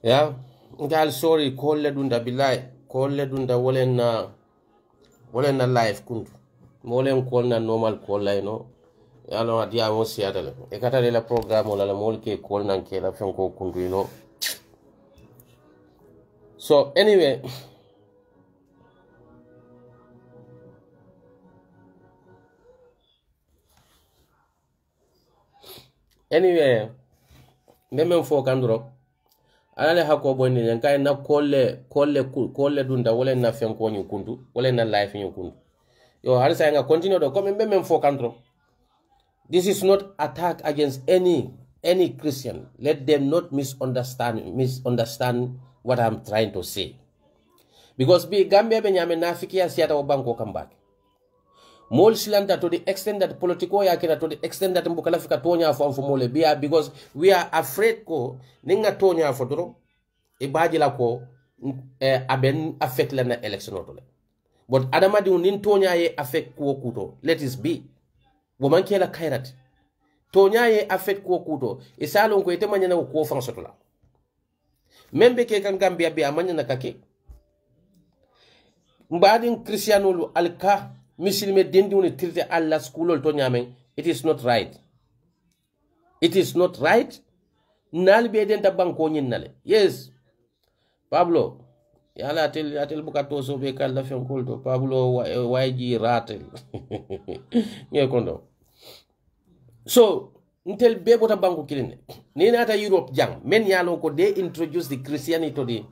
Yeah, ngal sorry kolle dunda billahi kolle dunda wolen na life kundu molen kol na normal call la no yalo adia mo siatale e kata de la programme la mol ke call nan ke la fen ko kundu no. So anyway, memem fo kandro alale hako bonni en kay na kolle dunda wala na fen ko nyu kundu wala na life nyu kundu yo har sa nga continue do comme memem fo kandro. This is not attack against any Christian. Let them not misunderstand what I'm trying to say. Because be Gambia be nyame nafiki ya siata obanko kambaki. Mol silanta to the extent that political yakina to the extent that mbukala fika tonya for mole bia because we are afraid ko ninga tonya for dro e baji la ko aben affect la na election otole. But adama di nin tonya ye affect ko kuto. Let it be. Woman kela kairat. Tonya ye affect ko kuto. Isalon ko ite manyana ko fang sotola. Membe ke kan Gambia be amanyana kake. Mbadin Christianolu alka Misilme dendi uni tirte Allah schoolol to nyamen. It is not right. It is not right. Nalbe denta banko nale. Yes. Pablo. Yala atel bukato so be kala fen kolto. Pablo YG ratel. Nye kondo. So, until bebota banko kiline. Nina ata Europe jang. Men yalon ko they introduce the Christianity to the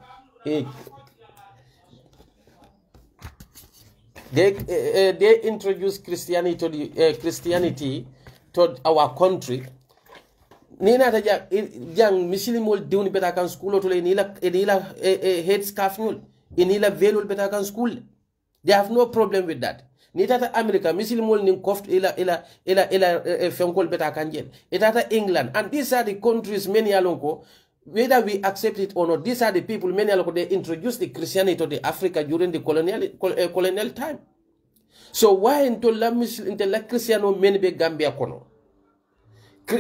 they introduced Christianity to our country. Nina ta jang Muslimol diuni beta kan school to nila head scarf nul inila velul beta kan school. They have no problem with that. Nita America Muslimol nin koft ila fenkol beta kan jel. Itata England, and these are the countries many alonko. Whether we accept it or not, these are the people, many of they introduced the Christianity to the Africa during the colonial time. So why into la Christiano many be Gambia kono?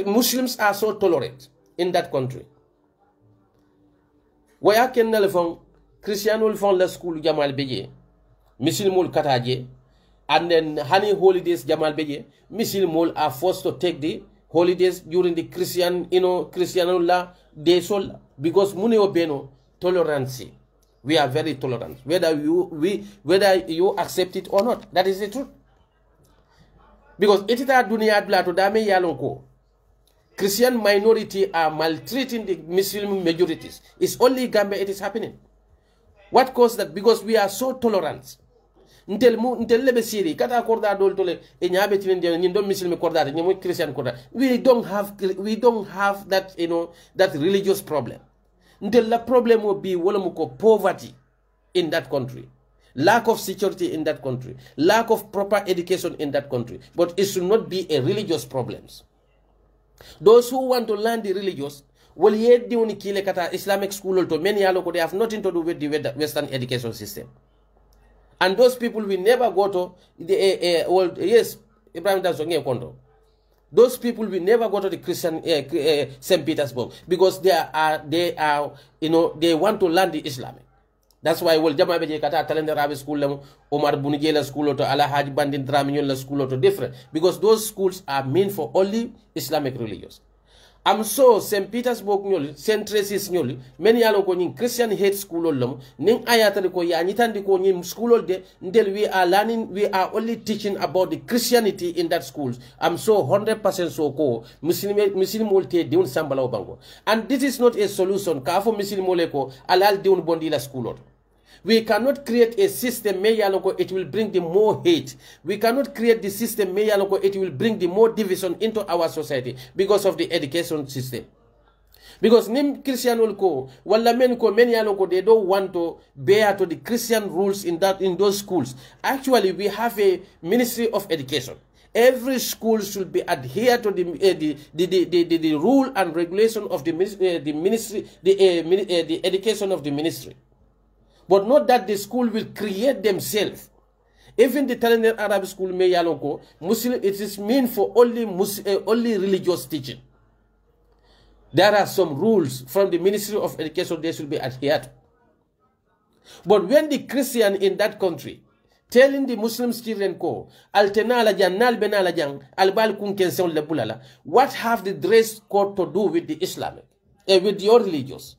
Muslims are so tolerant in that country. Why can nelfon Christiano fon la school Jamal Beye, Muslimul kataje, and then honey holidays Jamal Beye, Muslimul are forced to take the holidays during the Christian law day sol because muni obeno tolerance. We are very tolerant. Whether you accept it or not. That is the truth. Because itita dunia blato dame yalonko. Christian minority are maltreating the Muslim majorities. It's only Gambia it is happening. What caused that? Because we are so tolerant. Until lebe siri kata korda dol tole e nyabe tinende nyindom Muslim korda nyamo Christian korda. We don't have that that religious problem. Until the problem will be poverty in that country, lack of security in that country, lack of proper education in that country. But it should not be a religious problems. Those who want to learn the religious will yet do kile kata Islamic school to many aloko they have nothing to do with the Western education system. And those people will never go to the world. Yes, Ibrahim Dasonge Kondo. Those people will never go to the Christian St. Petersburg because they want to learn the Islamic. That's why we'll jama beje kata talent Arabic school Omar Bunijela school to Ala Haj Bandin Draminyola school to different because those schools are meant for only Islamic religious. I'm so St. Petersburg nyoli, St. Tracy's nyoli, many alon ko nying Christian hate school olom, ning ayatani ko ya nyitandi ko nying school de, until we are only teaching about the Christianity in that schools. I'm so 100% so ko, Muslim wolte diun sambala obango. And this is not a solution, ka for Muslim moleko, alal diun bondila school. We cannot create a system, it will bring the more hate. We cannot create the system, it will bring the more division into our society because of the education system. Because nim Christian ulko, wala men ko many they don't want to bear to the Christian rules in those schools. Actually, we have a Ministry of Education. Every school should be adhere to the rule and regulation of the ministry, the education of the ministry. But not that the school will create themselves. Even the talented Arab school may yalonko Muslim, it is meant for only religious teaching. There are some rules from the Ministry of Education they should be adhered to. But when the Christian in that country telling the Muslim children ko altenala jan nal benala jan albal kun kension le bulala, what have the dress code to do with the Islamic with your religious?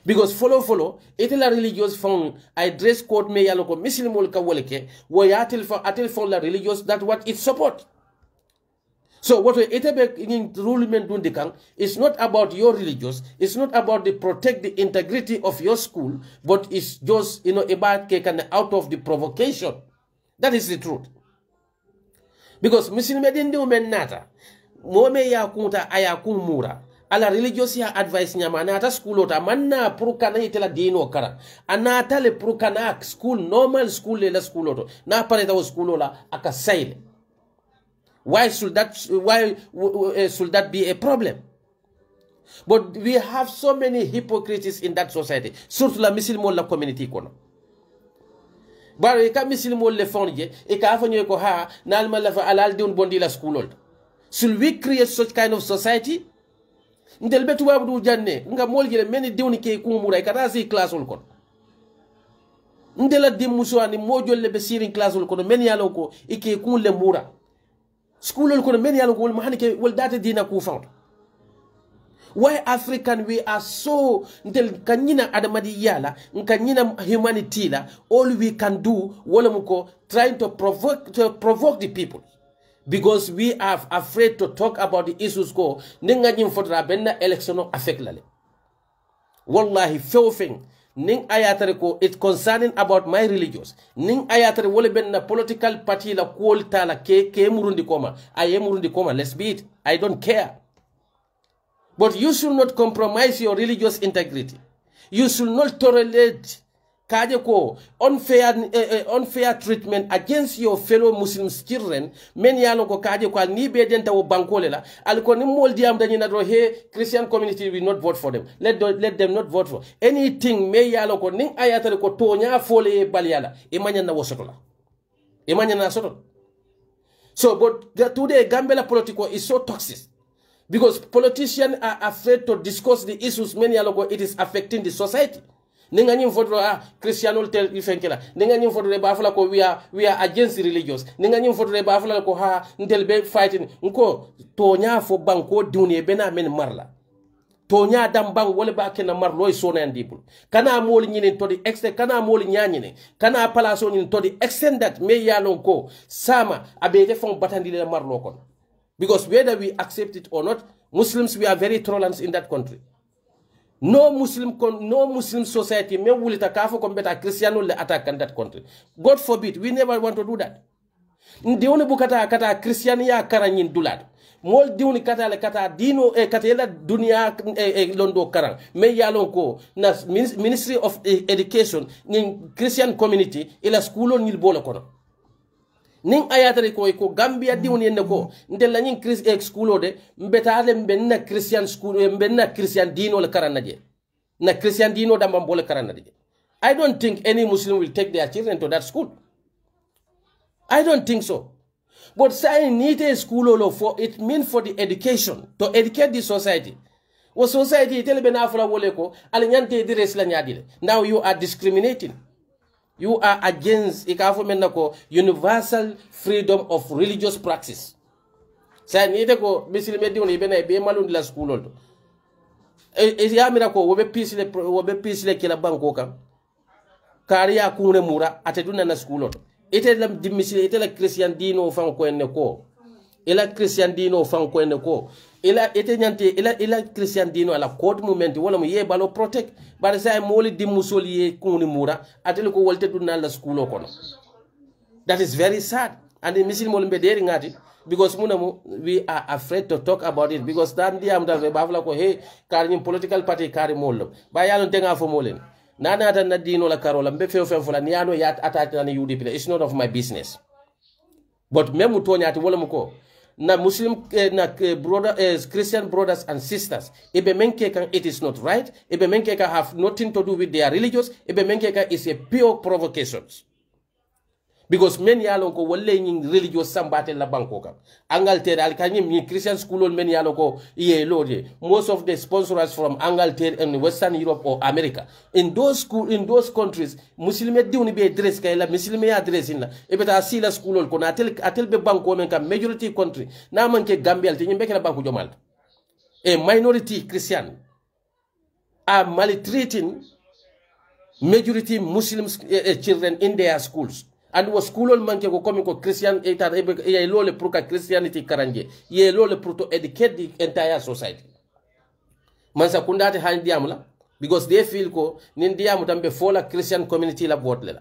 Because follow itela religious from I dress code me yaloko muslimul ka woleke wo yatil for la religious that what it support. So what we in rulement dundikang is not about your religious, it's not about the protect the integrity of your school, but it's just about out of the provocation. That is the truth. Because Muslim men nata mome ya kunta ayakun mura ala religious ya advice nyama nata school ota manna prukana itela dino kara anata le prukana school normal school le la school oto na pareta school ola aka saile. Why should that be a problem? But we have so many hypocrites in that society. Surtout la musulman la community kono. Baro e ka musulman le fonje e ka afanyo ko ha na alma la fa alal de bondi la school. Should we create such kind of society? Ndel betu wabu janne nga molgele meni dewni ke kumura e kata si class ol kono. Ndela dimuso ani mojol le be sirin class ol kono meni yalo ko ike kun le mura. School kono men yalo wol mahanike wol data dina ku found. Why African we are so ntel kanyina adamadi yala kanyina humanity la all we can do wala muko trying to provoke the people because we are afraid to talk about the issues ko ninga nyim fodra benna election affect lale. Wallahi fewfing ning ayatare ko it concerning about my religious ning ayatare wole benna political party la qualita la ke murundi koma aye murundi koma, let's be it, I don't care, but you should not compromise your religious integrity. You should not tolerate kaje ko unfair treatment against your fellow Muslim children. Men yalo ko kaje ko ni be denta wo bankole la alko ni moldi am dañi na do he Christian community will not vote for them. Let them not vote for anything. Me yalo ko ning ayatale ko tonya fole balyala e manya na wosotola e manya na soto. So but today Gambia political is so toxic because politicians are afraid to discuss the issues. Many yalo ko it is affecting the society. Ninga nyim fodro Christianol tel ifenkela ninga nyim fodro ba fala ko we are against religious ninga nyim fodro ba fala ko ha ntel be fighting nko tonya fo banko dunie bena men marla tonya dam bang wala ba ken mar loy sona andibul kana mol nyine to the extent kana mol nyanyine kana palaso nyine to the extent that me yalon ko sama abete fon batandi le mar lo kon because whether we accept it or not, Muslims we are very tolerant in that country. No Muslim society may will kafo kombeta Christian will attack in that country. God forbid, we never want to do that. The only bukata kata Christian ya karanyin dulad. Mol diuni kata le kata dino katela dunia londo karang. Me yalon ko na Ministry of Education nin Christian community ila schoolo nil bolo kono. Ning ayatare ko Gambia diuni enne ko ndella nin schoolo de mbetale mbenna Christian school mbenna Christian dino le karanaje. Na Christian dino da mbole karanaje. I don't think any Muslim will take their children to that school. I don't think so. But saying need a school for it means for the education, to educate the society. What society tell benafra woleko alinyante dire la nyadile. Now you are discriminating. You are against universal freedom of religious practice. Say need ko misil medion ibena be malun la school. Ya mira ko wobe peace le kila banko kam. Kariya kune mura ateduna na school. Ite la dimisile ite la Christian dino fan ko enne ko. Ila Christian dino fan ko enne ko. Ila ite nyante ila Christian dino ala code moment wala mo ye balo protect bare say moli dimusol ye kuni mura atele ko wolte dunna la school ko no. That is very sad and the misil mol be deri ngati because we are afraid to talk about it because dan di am da be bafla ko hey kar nyim political party kar mollo ba yalon tenga fo molen nana tan na dino la karola mbe few fula ni ano ya atata na UDP it's not of my business but memu tonyati wala muko na Muslim Christian brothers and sisters ebe menkeka it is not right ebe menkeka have nothing to do with their religious ebe menkeka is a pure provocations Because many alonko wale yin religious sambate la banko ka. Angleterre alkanyim ni Christian school on many alonko ye lode. Most of the sponsors from Angleterre and Western Europe or America. In those countries, Muslim diuni be address ka la Muslim address in la. Ebeta asila school on kona atel be banko men ka majority country. Na manke Gambia te nyimbe la banko jomal. A minority Christian are maltreating majority Muslim children in their schools. And was school manke ko komi ko Christian eta ye lo le pour ka Christianity karanje ye lo le pour to educate the entire society man sa kundate han diam la because they feel ko nin diam tambe fola Christian community la vote la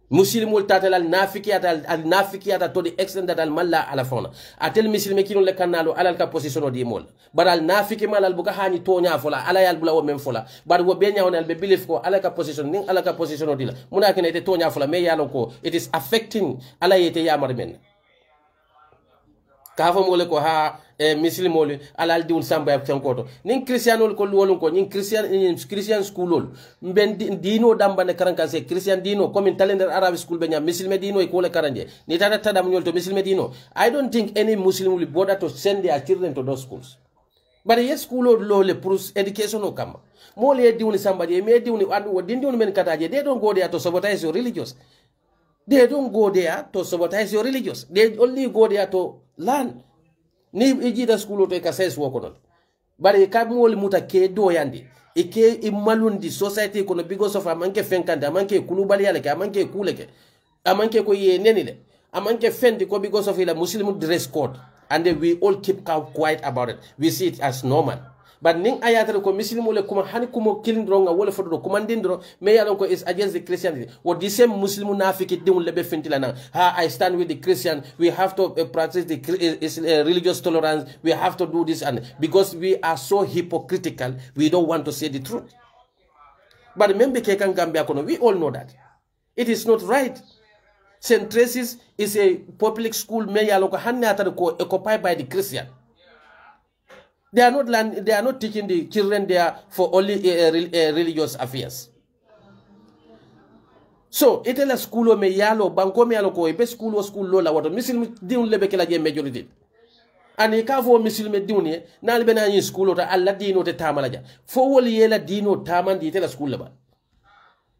muslimul tatal al nafiki ata to the extent that al malla ala fona atel muslime kino le kanalo alal ka position di mol bar al nafiki malal buka hani tonya fola ala yal bula wo mem fola bar wo benya onal be believe ko ala ka position nin ala ka position di la muna kene te tonya fola me yalo ko it is affecting ala yete yamar men ka fo mole ko ha muslimol alal diun samba ya fenkoto nin christianol ko wolon ko nin christian schoolol mben dino damba ne karanka se christian dino comme talender arabe school benya muslime dino e ko le karanje ni tata tadam nyol to muslime dino. I don't think any muslim will bother to send their children to those schools, but yes schoolol lo le pour education o kama mole diun samba je me diun adu diun men kataje they don't go there to sabotage your religious. They don't go there to sabotage your religious. They only go there to learn. Ni ijida school to kases woko non bari ka mol muta ke do yandi ike imalundi society kono because of amanke fenkande amanke kulubali yale ke amanke kuleke amanke ko ye nenile amanke fendi ko because of ila muslim dress code, and we all keep quiet about it. We see it as normal. But ning ayatare ko muslim le kuma hani kumo kilindro nga wala fodo kumandindro me yalon ko is against the Christianity. What the same muslim nafiki de lebe fentila na ha I stand with the Christian, we have to practice the religious tolerance, we have to do this, and because we are so hypocritical we don't want to say the truth. But remember kekan Gambia kono, we all know that it is not right. St. Tracy's is a public school me yalon ko hanne atare ko occupied by the Christian. They are not teaching the children there for only religious affairs. So it is a school me yalo banko me yalo ko be school lo la wato muslim diun lebe kala je majority. And e ka fo muslim diun na lebe na yin school ta alla dino te tamalaja fo woli yela dino tamandi te la school la ba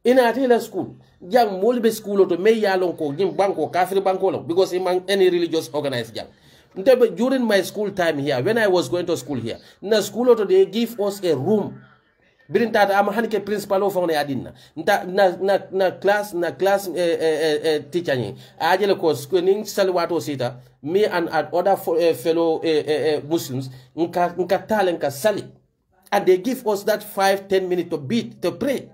ina te la school jang molbe school to me yalo ko jim banko kafir banko lo because any religious organized jang. During my school time here, when I was going to school here, na school they give us a room. Birin tata ama hanike principal of on adina. Na class teacher ni. Ajele ko ning salwato sita. Me and other fellow Muslims nka talent nka sali. And they give us that 5-10 minutes to pray.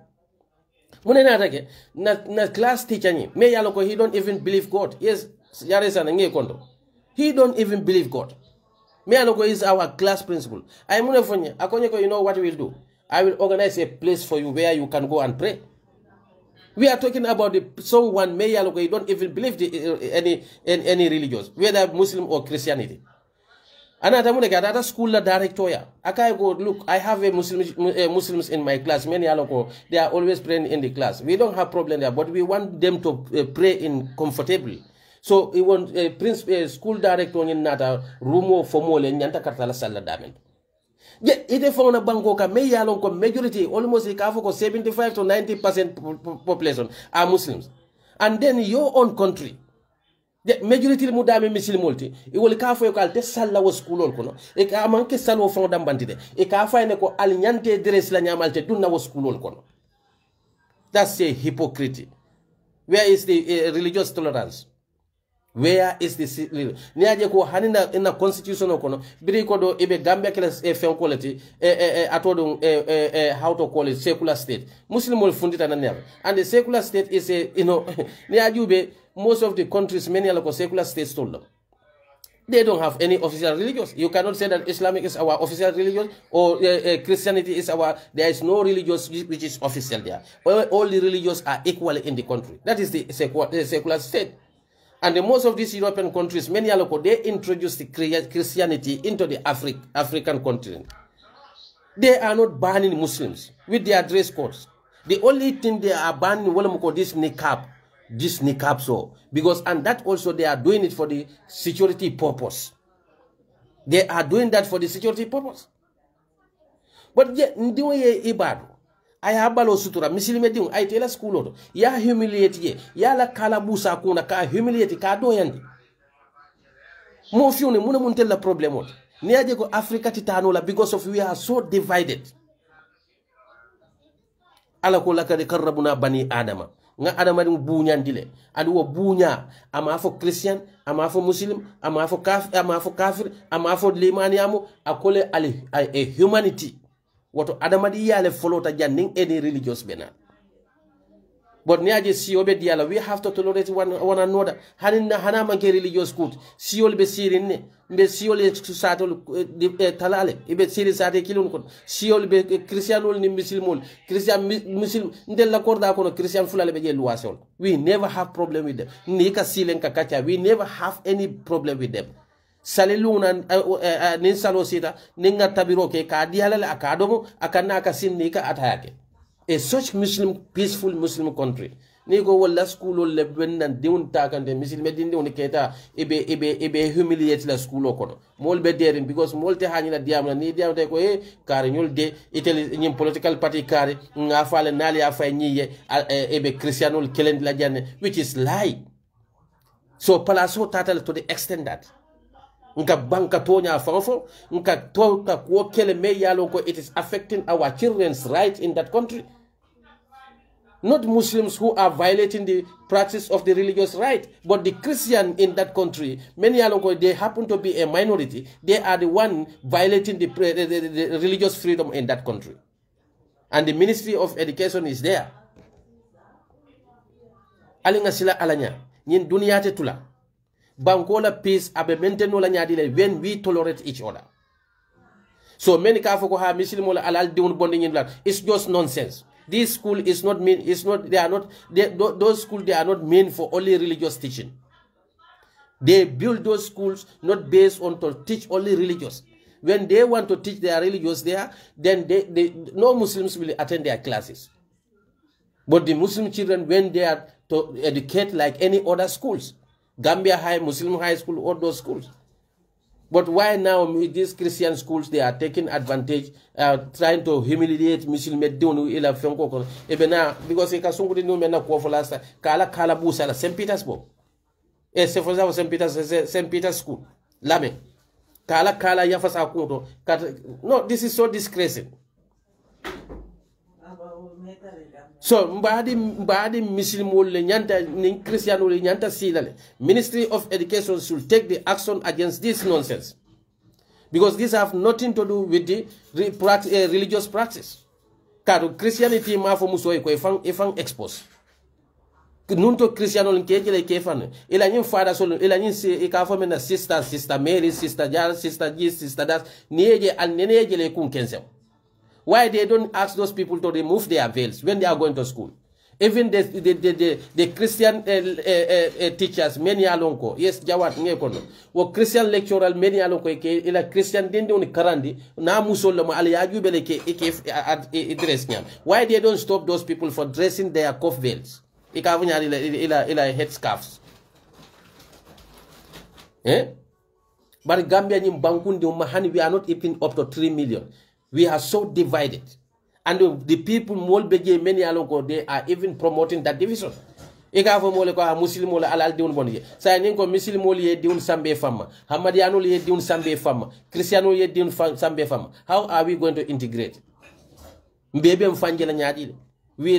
Mune na take na class teacher ni. Me yaloko he don't even believe God. Yes, yare sana nge kondo. He don't even believe God. Me aloko is our class principal. I munefonye akonyeko, you know what we'll do? I will organize a place for you where you can go and pray. We are talking about someone me aloko you don't even believe any religious, whether Muslim or Christianity. Another munega school la director ya. Akai go look, I have a Muslims in my class. Many aloko they are always praying in the class. We don't have problem there, but we want them to pray in comfortably. So he want a school director in nata rumo formole nyanta kartala sala damen. Yet it found a bango ka me yalon ko majority almost ikafo ko 75 to 90% population are Muslims. And then your own country, the majority mudame misil multi, it will kafo ko alte sala wo school on kono. E ka manke sala wo fon dam bandide. E ka fa ne ko alnyante dress la nyamalte dunna wo school on kono. That's a hypocrisy. Where is the religious tolerance? Where is the niaje ko hanina in the constitution kono biri ko do ibe Gambia kala fen quality atodum how to call it secular state muslim will fundita na never, and the secular state is a niajube most of the countries many are like secular states told them they don't have any official religious. You cannot say that Islamic is our official religion or Christianity is our. There is no religious which is official there. All the religions are equal in the country. That is the secular state. And most of these European countries, many aloko, they introduced the Christianity into the African continent. They are not banning Muslims with their dress codes. The only thing they are banning this niqab. this niqab so, because and that also they are doing it for the security purpose. They are doing that for the security purpose. But yet, ndiwe ye ibadu. Aya balo sutura misilime diun ay tela school ya humiliate ye ya la kala busa kuna ka humiliate ka do yandi mo fiune muna mun tella problem ni aje ko Africa titano la because of we are so divided. Ala ko la kadi karrabuna bani adama nga adama dum buñandile adu wo buña ama fo christian ama fo muslim ama fo kafir ama fo limaniamu akole ali a humanity woto adama di yale folota janning any religious bena. But niaje siyobe diala we have to tolerate one another. Hana manke religious cult siyol be sirinne be siyol satol talale ibe siri sate kilon kon siyol be christianol ni muslimol christian muslim ndel la korda kono christian fulale be je luwasol. We never have problem with them. Ni ka silen ka kacha we never have any problem with them. Saliluna nin salo sita ninga tabiro ke ka diala akadomo akana akasin ni ka atayake. A such Muslim, peaceful Muslim country. Nigo wala school le bennan diun takande Muslim din diun keta ebe humiliate la school kono. Mol be derin because mol te hanila diamna ni diamte ko kare nyol de itel nyim political party kare nga fale nali afay nyiye ebe christianul kelend la janne which is lie. So palaso tatal to the extent that nka banka tonya fanfo nka toka ko kele me yalo ko it is affecting our children's right in that country. Not Muslims who are violating the practice of the religious right, but the Christian in that country, many along they happen to be a minority. They are the one violating the religious freedom in that country. And the Ministry of Education is there. Alinga sila alanya, nyin dunia te tula. Bankola peace abe maintain la nyadile when we tolerate each other. So many kafoko ha misilimola alal diun bonding in blood. It's just nonsense. This school is not mean. It's not. They are not. Those schools they are not meant for only religious teaching. They build those schools not based on to teach only religious. When they want to teach their religious there, then no Muslims will attend their classes. But the Muslim children, when they are to educate like any other schools, Gambia High, Muslim High School, all those schools. But why now with these Christian schools they are taking advantage, trying to humiliate Muslim medunu ila fenko ebena because eka sungudi no mena ko folasta kala busa la St. Petersburg. Se for St. Peter's School. Lame. Kala ya fasa kunto. No, this is so disgraceful. So mbadi Muslim le nyanta ni Christian le nyanta silale. Ministry of Education should take the action against this nonsense, because these have nothing to do with the religious practice. Kado Christianity ma fo muso ko ifang expose. Nunto Christiano nkejele kefan ila nyin fada solo ila nyin se ka fo mena sister Mary, sister Jar, sister G, sister Das niye al neneje le kun kensem. Why they don't ask those people to remove their veils when they are going to school? Even the Christian teachers, many alonko, yes, Jawat ngekono. Wo Christian lecturer, many alonko ike ila Christian dinde uni karandi na musolo ma ali aju bele ke dress nyam. Why they don't stop those people for dressing their cuff veils? Ikavunya ila head scarves. But Gambia nyim bankundi umahani we are not even up to 3 million. We are so divided. And the people molbeje many alonko they are even promoting that division. Ika fo mole ko muslim mole alal diun bonje. Sa nin ko muslim mole ye diun sambe fama. Hamadiano ye diun sambe fama. Christiano ye diun sambe fama. How are we going to integrate? Mbebe mfanjela nyadile.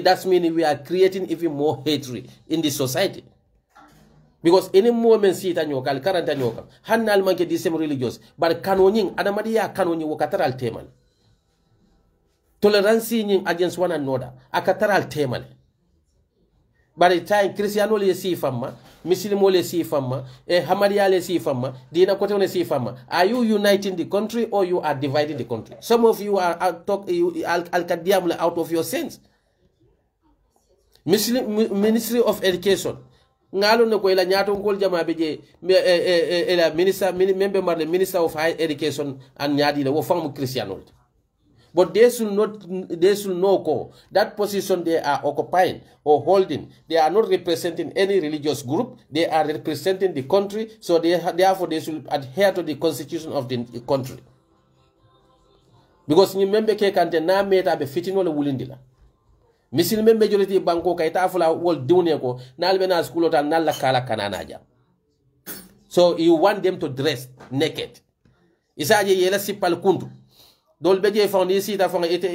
That's meaning we are creating even more hatred in the society. Because any moment see it anyokal karanta nyokal. Hanal manke the same religious. But kanoning adamadi ya kanoni wakataral teman. Tolerance against one another. Akataral teman. By the time Christiano le si fama, Muslim le si fama, Hamadia le si fama, Dina Kote le si fama. Are you uniting the country or you are dividing the country? Some of you are al-Kadiam out of your sense. Ministry of Education. Ngalo ne ko ila nyato ngol jama beje ila minister member mar le Minister of Higher Education and nyadi le wo famu Christiano. But they should know that position they are occupying or holding. They are not representing any religious group. They are representing the country. So therefore they should adhere to the constitution of the country. Because you remember kekante na meta be fitino le wulindila. Misil me majority banko kay tafula wol dune ko nalbe na school ta nalla kala kananaja. So you want them to dress naked. Isaje yela sipal kuntu. Dol beje fon ni sita fon ete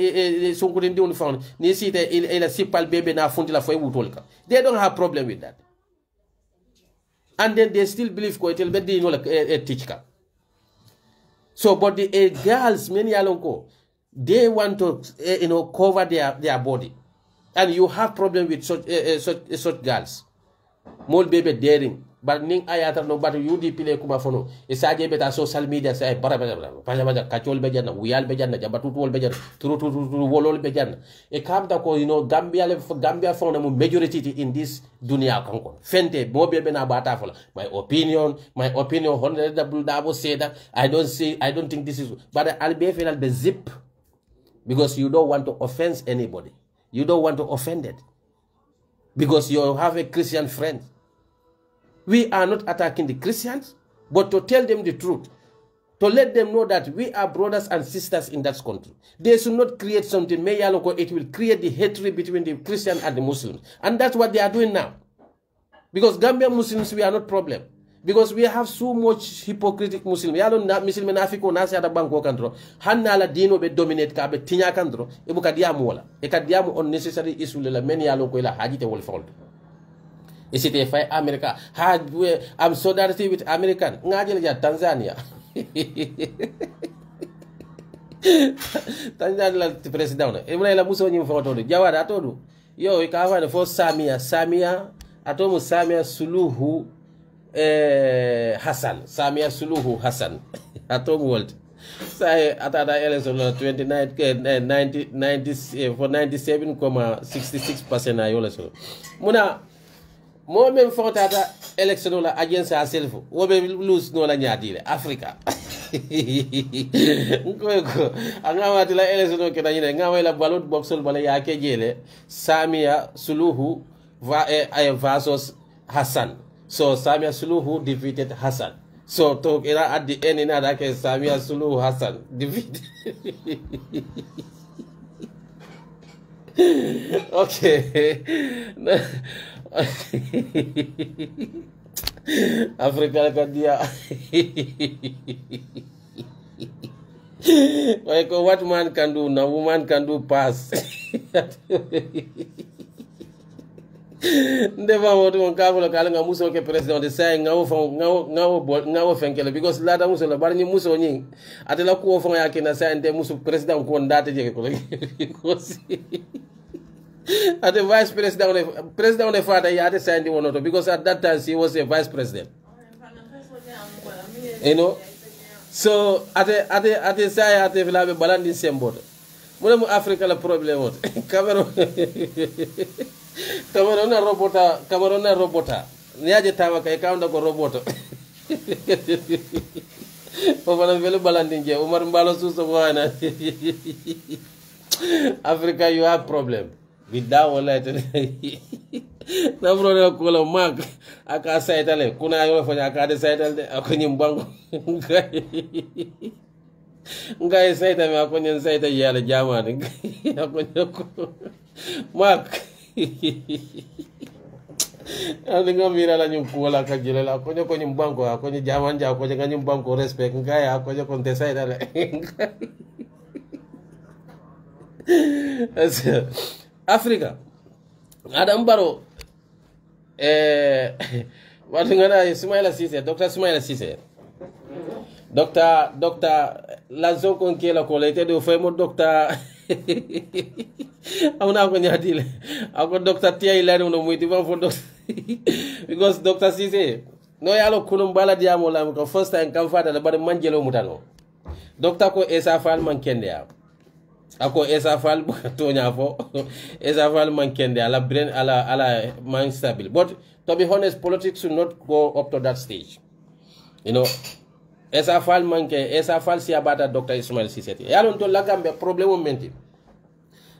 sunkurin diun fon ni sita ila sipal bebe na fundi la foy wutolka. They don't have problem with that. And then they still believe ko etel beddi no la teach ka. So but the girls many alonko they want to cover their body. And you have problem with such girls. Mol baby daring. But ning ayata no but you di pile kuma fono. Isaje beta social media say para kachol bejana, uyal bejana, jabatutol bejana, turu wolol bejana. E kamta ko Gambia found a majority in this dunia kanko. Fente mo bebe na bata fola. My opinion honorable Dabo said that I don't think this is but I'll be final the zip because you don't want to offend anybody. You don't want to offend it. Because you have a Christian friend. We are not attacking the Christians, but to tell them the truth. To let them know that we are brothers and sisters in that country. They should not create something. It will create the hatred between the Christians and the Muslims. And that's what they are doing now. Because Gambian Muslims, we are not problem. Because we have so much hypocritic Muslims. Yalo na Muslim nafiko nasi ada banko kandro. Hanna la dino be dominate ka be tinya kandro. Ibu kadiamu wala. E kadiamu unnecessary issue la many yalo ko ila hajite wal fault. Isite fay America. I'm solidarity with American. Ngajele ja Tanzania. Tanzania la president. Emra la muso nyi foto do. Jawada atodu. Yo ikawa na for Samia atomu Samia Suluhu Hassan. Samia Suluhu Hassan. Atomu world. Say atada election 97.66% ayola so. Muna mo men fotata election la agence a self wo be lose no la nyaadile Africa ko anga la election ke tanyine ngama la ballot boxol bala ya ke jele Samia Suluhu versus Hassan. So Samia Suluhu defeated Hassan. So to at the end in that case Samia Suluhu Hassan defeated. Okay. Africa kadia. Like what man can do, now woman can do pass. Never want to uncover calling a muso ke president de saying ngawo fenkele because lada muso la bari muso nyi atela ko fon yakina saying de muso president ko ndate je ko because at the vice president of father he had to sign the one because at that time he was a vice president. You know, so at the say at the village balandi sembo. Muna Africa la problem Cameroon robota. Niaje tawa kay kaunda ko roboto. Ofana velo balandinje Umar Mbalo suso wana. Africa you have problem. With that one like na brother ko la mag aka saitale kuna yo fanya aka de saitale akonyi mbango. Ngai saita me akonyi saita yala jamani. Akonyi ko mag ani ngamira la nyukola kajile la akonyi ko nyumbango akonyi jamanja akonyi nganyumbango respect ngai akonyi ko saitale. Africa Adam Baro watungana Ismaila Cisse Dr. Ismaila Cisse Dr. Lanzo Konkela kolete do femo Dr. Amuna ko nyadile ako Dr. Tia ilani no muiti ba for Dr. Because Dr. Cisse no yalo kunum bala diamo la ko first time kam fata da bari manjelo mutano Dr. ko Essa Fall man kende ako Essa Fall tonya fo Essa Fall man kende ala brain ala mind stable. But to be honest, politics should not go up to that stage. You know, Essa fal manke essa fal si abata Dr. Ismail Siseti yalon to la Gambia problème menti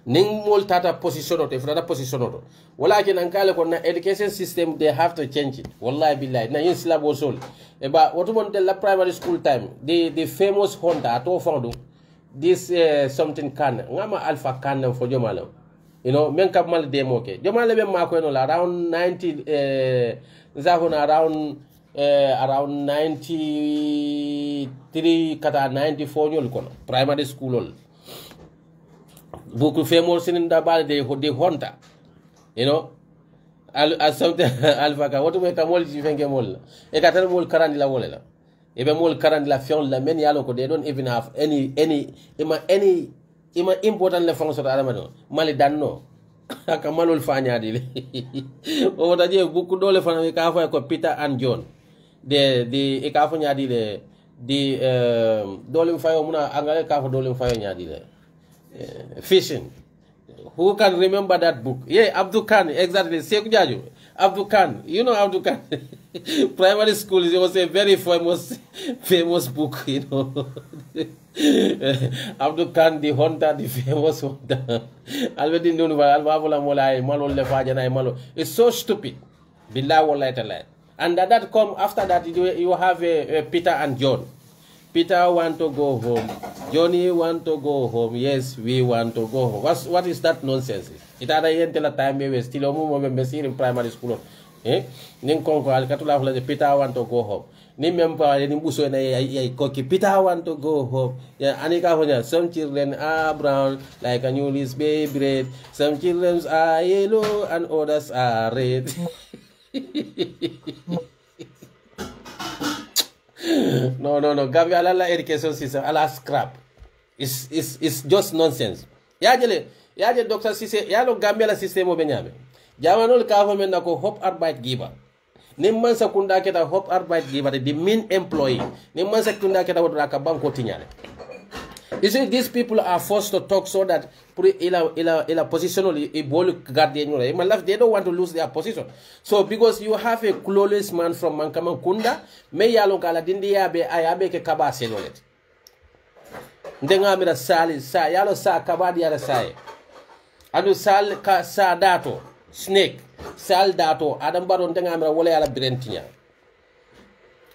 ning mol tata position to frata position to walakin an kale ko na education system they have to change it wallahi billahi na yin slabo sol e ba woto mon de la primary school time the famous Honda to fondo this something can ngama alpha can for jomalo you know men kap mal demo ke jomale be mako no la around 90 zahuna around 93 kata 94 nyol kono primary school ol beaucoup famous sininda bal de Honda you know as something alpha ka woto me kamol ji fenge mol e katal mol karandi la wolela e be mol karandi la fion la men yalo ko they don't even have any ima important le fonction to adama no mali danno aka malol fañadi le o wota je beaucoup dole fana ka fa ko Peter and John de e ka fa ñadi le di dole fayo muna angale ka fa dole fayo ñadi le fishing. Who can remember that book? Yeah, Abdul Khan, exactly. Sekou Jaju, Abdul Khan. You know Abdul Khan. Primary school, it was a very famous book, you know. Abdul Khan, the Honda, the famous Honda. Already known by Alvavola Molai, Malo Lefajana, Malo. It's so stupid. Billah Wallahi. And that come after that, you have Peter and John. Peter want to go home. Johnny want to go home. Yes, we want to go home. What is that nonsense? It had a until a time we still in primary school. Ning konko alkatula hula Peter want to go home. Ni member ni buso na koki Peter want to go home. Yeah, anika honya. Some children are brown like a newly baked bread. Some children are yellow and others are red. No. Gambia ala education system ala scrap. It's just nonsense. Yaje Dr. Sise yalo Gambia la system obenyame. Jamanol ka ho men nako 𝒂𝒄𝒄𝒏. Nimman sakunda keta 𝒂𝒄𝒄𝒏 the main employee. Nimman sakunda keta wodra ka banko tinyale. You see, these people are forced to talk so that ila positionally guardian they don't want to lose their position. So because you have a clueless man from Mankamakunda, me yalo kala dindi ayabe ke kabase nolet. Ndenga mira sali sa yalo sa kabadi yala sae. Adu sal ka sa dato snake sal dato adam baro ndenga mira wala yala brentinya.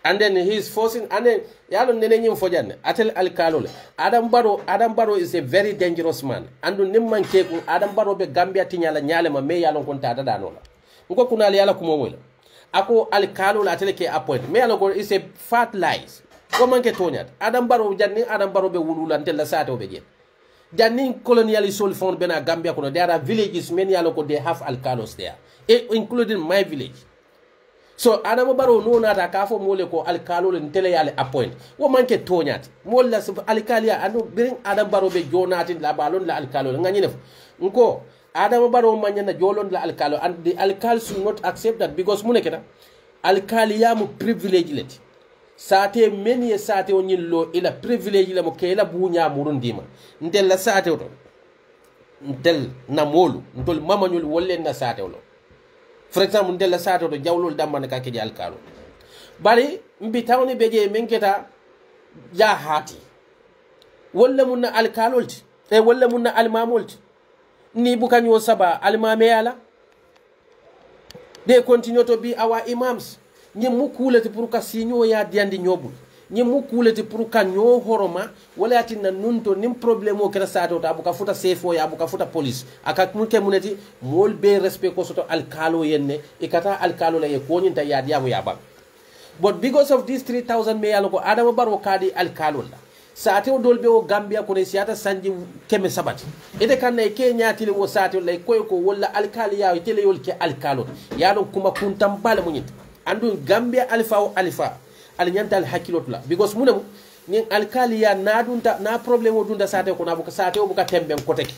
And then he's forcing, and then yalo nenenyi mfojan atel alkalole. Adam Baro is a very dangerous man. Andu nimman keku Adam Baro be Gambia tinyala nyale ma me yalo konta dada nola. Nko kuna yala kumomola. Ako alkalole atele ke appoint. Me yalo is a fat lies. Comment ke tonyat. Adam Baro janni Adam Baro be wulula ntela sate obeje. Janni colonial sol fond bena Gambia kono. There are villages many yalo ko they have alkalos there, including my village. So Adama Baro no nata kafo mole ko alkalo le ntele yale appoint wo manke tonyat molla alkalia anu bring Adama Baro be jonati la balon la alkalo ngani nef nko Adama Baro manyana jolon la alkalo, and the alkal should not accept that because muneketa alkalia mu privilege let sate meni sate onyin lo ila privilege la mo kela bunya murundima ndel la sate oto ndel na molu ndol mamanyul wolle na sate olo. For example, ndela sato to jawlol damman ka keji alkalo bari mbi tawni beje menketa ya hati walla munna alkalolti walla munna almamolti ni bukanyo saba almame yala. They continue to be our imams. Ni mukuleti pour ka sinyo ya diandi nyobul ni mukuleti pour ka nyo horoma wala atina nunto nim problème o kera sato ta buka futa sefo ya buka futa police aka munke muneti mol be respect ko soto alkalo yenne ikata alkalo la ye ko nyinta ya diamu ya ba. But because of these 3,000 me yalo ko Adama Baro kadi alkalo la sate o dolbe o Gambia ko ne siata sanji keme sabati ede kan na ke nyaati le wo sate lay koy ko wala alkali ya tele yol ke alkalo ya don kuma kuntam bala munyita andu Gambia alifa alinyanta al hakilotula because munemu ni alkali ya nadunta na problem o dunda sate ko na buka sate o buka tembe koteki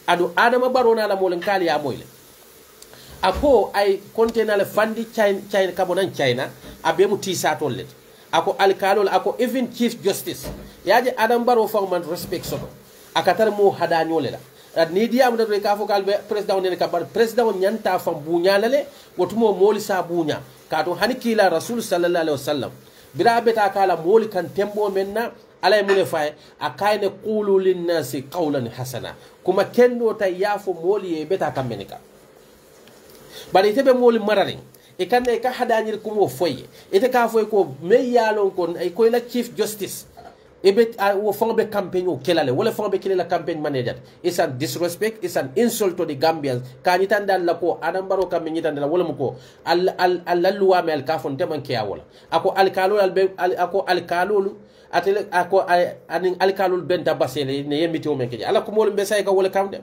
adu Adama Baro na la molen kali ya moyle ako ay container le fandi China kabonan China abe mu ti satol let ako alkalol ako even chief justice yaje Adama Baro fawman respect soto akatar mo hadanyo lela ni diam da ka fo kalbe president ne ka bar president nyanta fam bunya lale wotumo moli sa bunya kato hani kila rasul sallallahu alaihi wasallam bira beta kala moli kan tembo menna alay mune fay akayne qulu linnasi qawlan hasana kuma kendo ta yafo moli e beta kamenika bari tebe moli marari e kan e ka hadanir kumo foye ete ka foye ko me yalon kon ay ko la chief justice ebet wo fonbe campaign o kelale wala fonbe kelela campaign manager is an disrespect, is an insult to the Gambians kani tandal la ko adam baro kam nyi tandal wala muko al luwa me al kafon teman ke wala ako alkalol atele ako anin alkalol benta basele ne yemiti o men ke ala ko mol be say ka wala kamde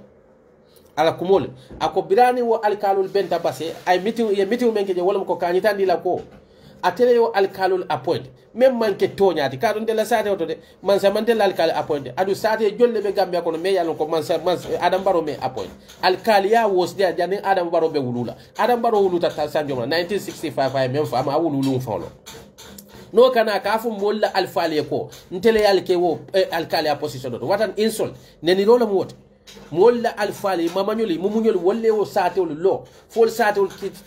ala ko mol ako birani wo alkalol benta base ay meeting ye meeting men ke wala muko kani tandila ko atele yo alkalol appoint même manke toñati ka don de la sate oto de man sa man de alkal appoint adu sate jolle be Gambia kono me yalon ko man Adam Barrow me appoint alkalia was there jani Adam Barrow be wulula Adam Barrow wuluta ta sanjoma 1965 ay même fama wululu folo no kana ka fu molla alfali ko ntele yalke wo alkalia position do what an insult neni rola mo wote molla alfali mamanyoli mumunyoli wolle wo sate lo fol sate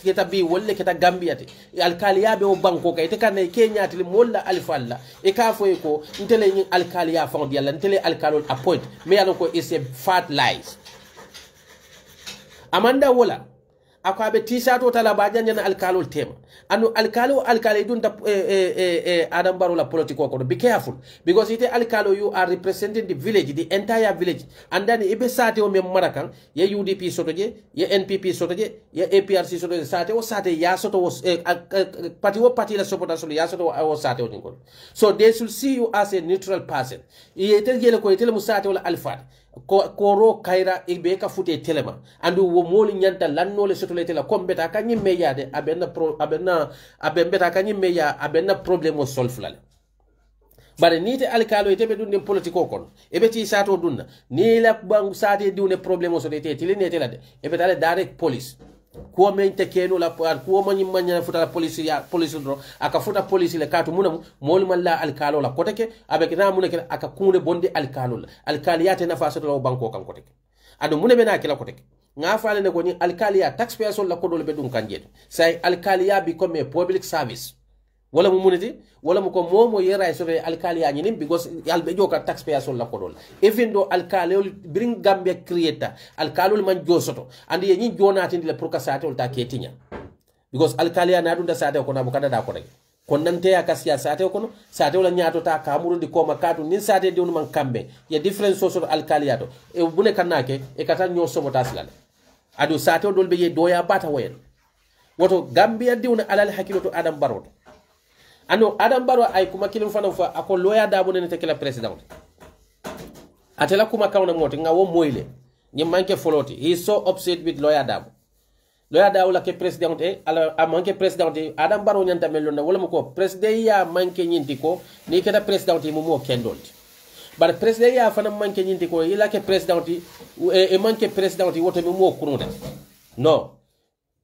keta bi wolle keta Gambia te alkaliya be o banko kay te kanay Kenya te molla alfalla e ka foy ko ntele nyi alkaliya fon di yalla ntele alkalol appoint me yalla ko is a fat lies amanda wala akabe t-shirt tala ba janya alkalol tema anu alkali dun Adam Barrow la political ko be careful because ite alkalo you are representing the village, the entire village, and then ibe sate o mem marakan ye UDP sotoje ye NPP sotoje ye APRC sotoje sate o sate ya soto was party la supporters ya soto o sate o ngol, so they should see you as a neutral person. Ite gele ko ite le musate wala alfa koro kaira ibe ka fute telema andu wo moli nyanta lanno le soto le tela kombeta kanyi meyade abembeta kanyi meya abenna problem o solflale bare nite alkalo ite be dunde politiko kon ebe ti sato dunna ni la bang sate dunde problem o so te tiline tela de ebe tale direct police ko men te keno la ko manyi manya futa la police do aka futa police le katu munam mol man la alkalo la koteke abe kina munake aka kunde bonde alkalo la alkaliyate na faso la banko kan koteke adu mune be na kila koteke nga faale ne ko ni alkaliya taxpayers la ko dole be dum kanjeto say alkaliya become a public service wala mu muniti wala mu ko momo yera so alkaliya nyini because albe joka taxpayers la ko dole even though alkaliya bring Gambia creator alkaliya man josoto andi ye nyi jonati ndile pour ka sate ta ketinya because alkaliya na dunda sate ko na bukada da ko rek kon nante ya kasiya sate ko no sate wala nyaato ta kamuru ndi ko makatu nin sate de man kambe ya difference so alkaliya to e bune kanake e kata nyo sobotas la adu sate dol be ye doya bata wayen woto Gambia diwna alal hakilo to Adam Barrow ano Adam Barrow ay kuma kilim fana fa ako loya dabo ne tekela president atela kuma kawna moti nga wo moyle ni manke foloti he is so upset with loya dabo la ke president e ala manke president Adam Barrow nyanta melon wala mako president ya manke nyinti ko ni keda president mu mo kendolti bar president ya fana manke nyinti ko ila ke president e manke president woto mi mo kunuda no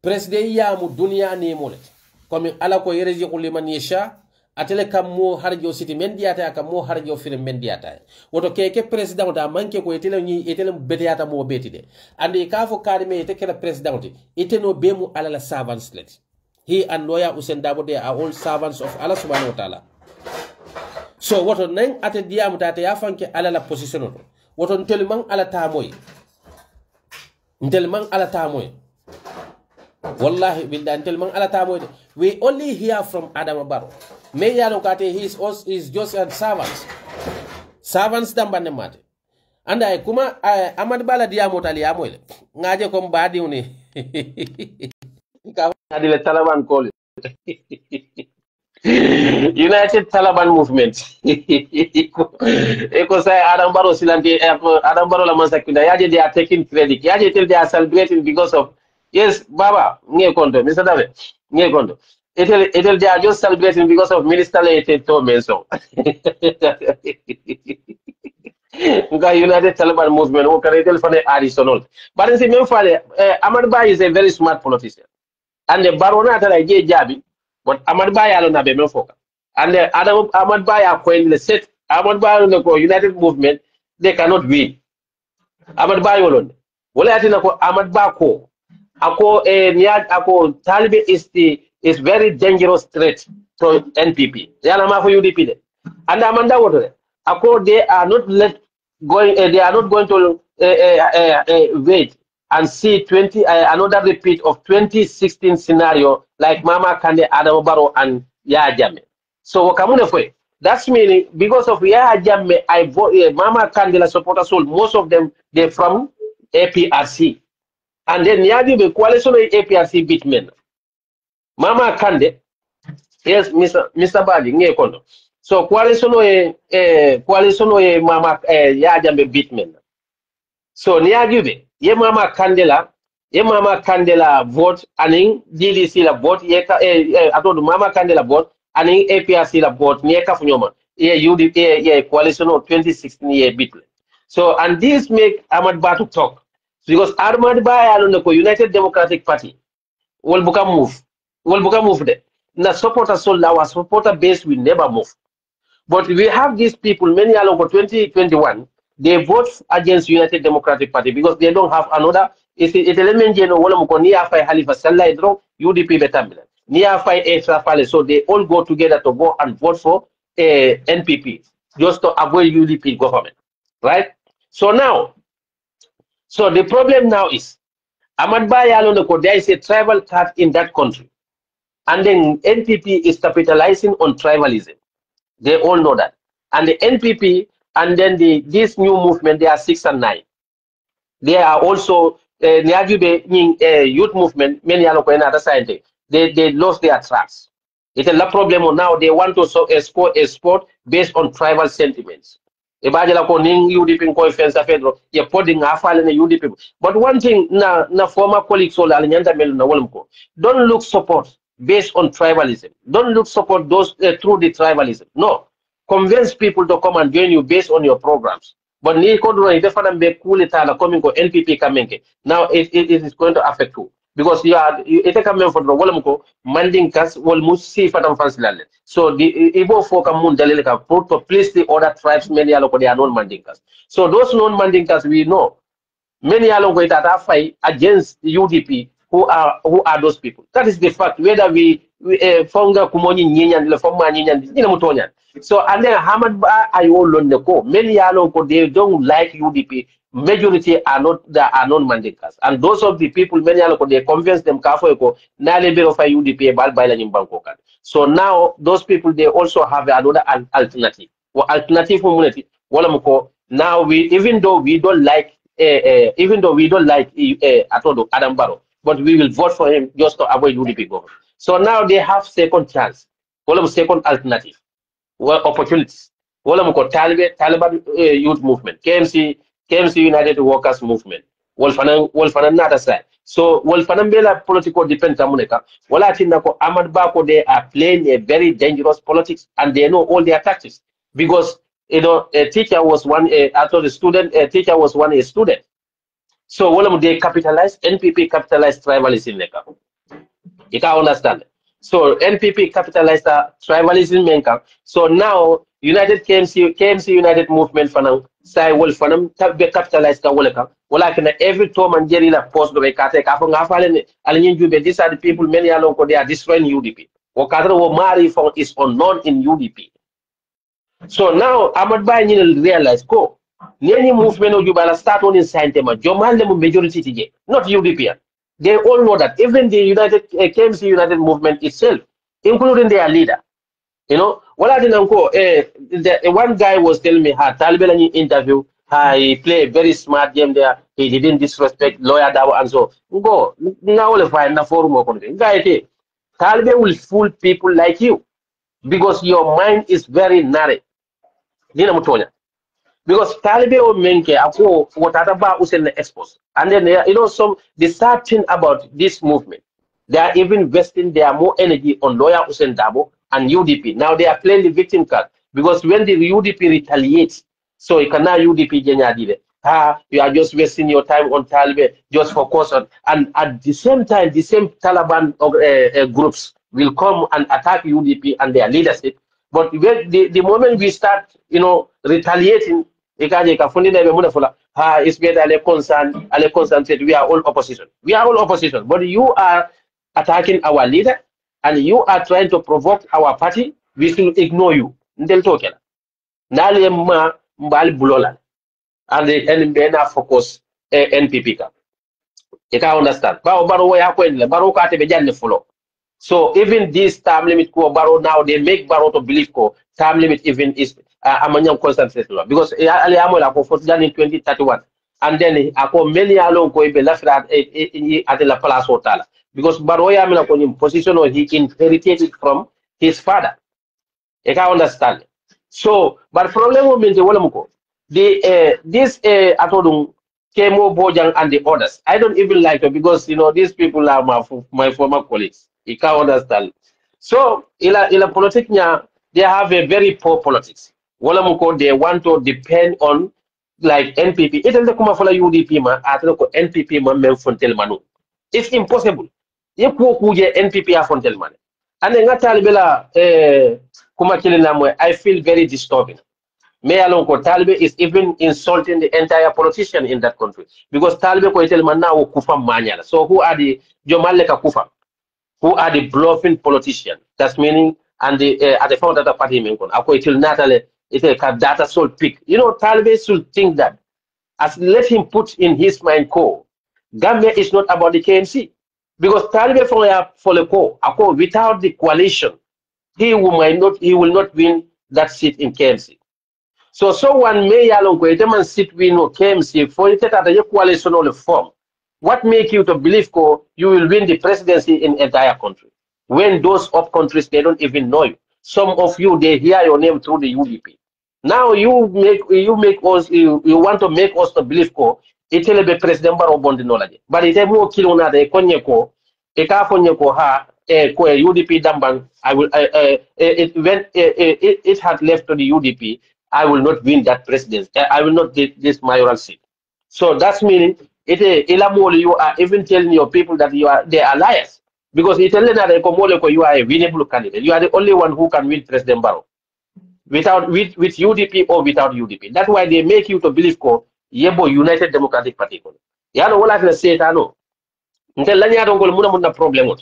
president ya mu dunia ni molet comme ala ko yereji ko liman yasha atele kam mo harjo city mendiata kam mo harjo film mendiata woto keke president da manke ko etele ni etele betiata mo betide andi ka fo kadime ete kala president ete no bemu ala la servants let he and lawyer Usain Dabo they are all servants of Allah subhanahu wa ta'ala. So woto nang ate diamu tate ya fanke ala la position to woto ntelman ala tamoy wallahi billah ntelman ala tamoy we only hear from Adam Barrow me yalo kate he is just a servants dambane mate anda ay kuma Amad Bala diamu tali amoy ngaje ko mbadi uni ka adile Taliban call United Taliban movement. Eko say Adam Barrow silante Adam Barrow la mansakinda yaje they are taking credit. Yaje tell they are celebrating because of yes baba nge kondo Mr. Dave nge kondo. Etel they are just celebrating because of minister later to mention. Nga United Taliban movement o kare tel fane additional. But in the fale Amad Ba is a very smart politician. And the Barrow na tala je jabi but Amad Ba yalo na be menfoka. And Amad Ba ya coin the set Amad Ba no ko United movement they cannot win. Amad Ba yolon. Wala atina ko Amad Ba ko ako niad ako Taliban is very dangerous threat to NPP. They are not for UDP. And Amanda Water. They are not they are not going to wait and see another repeat of 2016 scenario like Mama Kande, Adam Barrow, and Yahya Jammeh. So that's meaning because of Yahya Jammeh, I vote Mama Kandela supporters, most of them they're from APRC. And then Yahya coalition of APRC beat men. Mama Kande, yes, Mr. Badi, Ngekondo. So coalition of Mama Yahya Jammeh beat men. So Niagibe, Mama Candela vote, aning DDC la vote, atodo Mama Candela vote, aning APRC la vote, Nieka Funyoma, UDP, coalition of 2016 bitle. So, and this make Ahmad Ba to talk. Because Ahmad Ba alone the United Democratic Party will become move there. Now our supporter base will never move. But we have these people, many are over 2021, they vote against United Democratic Party because they don't have another. UDP betamila. So they all go together to go and vote for NPP just to avoid UDP government, right? So now, so the problem now is Ahmad Bayalonoko, there is a tribal card in that country, and then NPP is capitalizing on tribalism. They all know that. And the NPP and then this new movement, they are 6 and 9. They are also youth movement, many are other side. They lost their tracks. It's a problem now. They want to export a sport based on tribal sentiments. But one thing, na former colleagues don't look support based on tribalism. Don't look support those through the tribalism. No. Convince people to come and join you based on your programs. But now it is going to affect you. Because you are coming for the Walamko, Mandinkas will must see Fatam Fansilale. So the Ibo Fokamun Daleka put to please the other tribes, many are non-Mandinkas. So those non-Mandinkas we know, many are that are fight against the UDP. Who are those people? That is the fact. Whether we Fonga Kumoni Nyan, Lefoma Nyan, Mutonya. So and then Hamad Ba Ayoloneko, many Alonko, they don't like UDP. Majority are non-Mandikas. And those of the people, many Alonko, they convince them Kafoeko, Nale of UDP, Balbaila in Bangkokan. So now those people they also have another alternative. Or alternative community. Now even though we don't like Adam Barrow, but we will vote for him just to avoid UDP government. So now they have second chance, second alternative, opportunities. Taliban youth movement, KMC United Workers Movement, Wolfanan nada side. So Wolfanan Bela political depends on Muneka. Walatinako Ahmad Bako, they are playing a very dangerous politics and they know all their tactics. Because a teacher was a teacher was a student. So they capitalized, NPP capitalized tribalism. You can understand. So NPP capitalized tribalism. So now United KMC United Movement fanang say fanam capitalized every time and Jerry la post do these are the people many along they are destroying UDP. Mari is unknown in UDP. So now Ahmad Ba realize Any movement of Jubala start on in Santema, Jomal majority today, not UDP. They all know that. Even the KMC United Movement itself, including their leader. You know, what I didn't go, one guy was telling me, Talibelani interview, he played a very smart game there. He didn't disrespect lawyer Dawa and so. Go now we'll find a forum of Taliban will fool people like you because your mind is very narrow. Because Taliban or Menke Apo what Ataba Usen expose. And then the sad thing about this movement, they are even investing their more energy on lawyer Usen Dabo and UDP. Now they are playing the victim card because when the UDP retaliates, so you cannot UDP Genyadile. You are just wasting your time on Taliban, just focus on, and at the same time, the same Taliban groups will come and attack UDP and their leadership. But the moment we start, retaliating, it's better concentrate. We are all opposition. We are all opposition. But you are attacking our leader. and you are trying to provoke our party, we should ignore you. Ndel tokela. Nali ma mbali bulola. And then focus NPP ka. You can understand. Baro ya kwendele, baro ka te bejanne fulo. So even this term limit ko baro now they make baro to believe ko term limit even is amanyam constant law because ali amola ko for in 2031 and then ako many along ko be left at la place hotel because baro ya mela ko in position or he inherited it from his father. You can understand. So but problem means wala muko the this atodung Kemo Bojang and the others. I don't even like it because these people are my former colleagues. You can't understand. So ila politics they have a very poor politics. Wala muko they want to depend on like NPP. It is the kuma fola UDP ma atako NPP ma men fontel manu. It's impossible. Ye ko kuje NPP a fontel man. And then ngatalibela kuma kilinamwe I feel very disturbing. Mayalonko Talbe is even insulting the entire politician in that country because Talbe ko itel manna o kufa manyala. So who are the Jomaleka kufa? Who are the bluffing politicians? That's meaning and the at the front of the party menkon. Ako itel natale itel ka data soul pick. Talbe should think that as let him put in his mind ko Gambia is not about the KMC because Talbe for the ko ako without the coalition he will not win that seat in KMC. So someone may along with them and sit we no KMC for it at a coalition or form. What make you to believe you will win the presidency in entire country? When those up countries they don't even know you. Some of you they hear your name through the UDP. Now you make us you want to make us to believe it will be president baro bondi knowledge. But it mo kilo na de konyeko e ka konyeko ha ko UDP damban I will it had left to the UDP. I will not win that presidency. I will not get this mayoral seat. So that's meaning you are even telling your people that they are liars. Because you are a winnable candidate. You are the only one who can win President Barrow. With UDP or without UDP. That's why they make you to believe Yebo United Democratic Party. You know what I say no. Problem.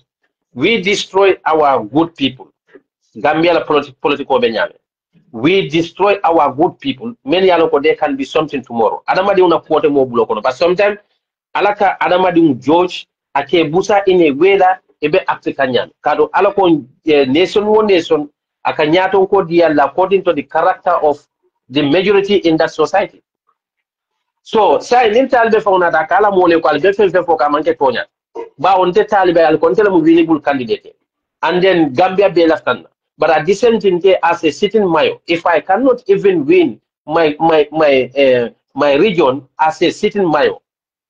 We destroy our good people. Gambia political benyame. We destroy our good people. Many aloko there can be something tomorrow. Adamadi una quote more block, but sometimes alaka Adamadi George ake busa in a way that ebe African. Kado aloko nation one nation akanyato ko dial according to the character of the majority in that society. So say nintalbe fauna da kala mole ko albe fe fo ka manke tonya. Ba on te talibe al kontela mu winnable candidate. And then Gambia be laftan. But at the same time, as a sitting mayor, if I cannot even win my region as a sitting mayor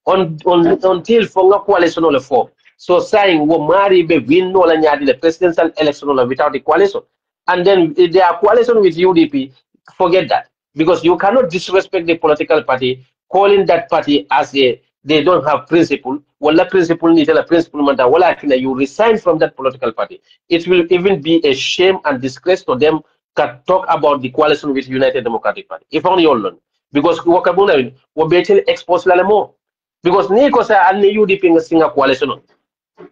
until for coalition or form, so saying we marry be win no the presidential election without the coalition, and then they are coalition with UDP, forget that because you cannot disrespect the political party, calling that party as they don't have principle. Well, principle need a principle manda. Well, you resign from that political party. It will even be a shame and disgrace to them to talk about the coalition with United Democratic Party. If only all learn. Because wakabuna will be exposed more. Because Nico say and UDP in a single coalition.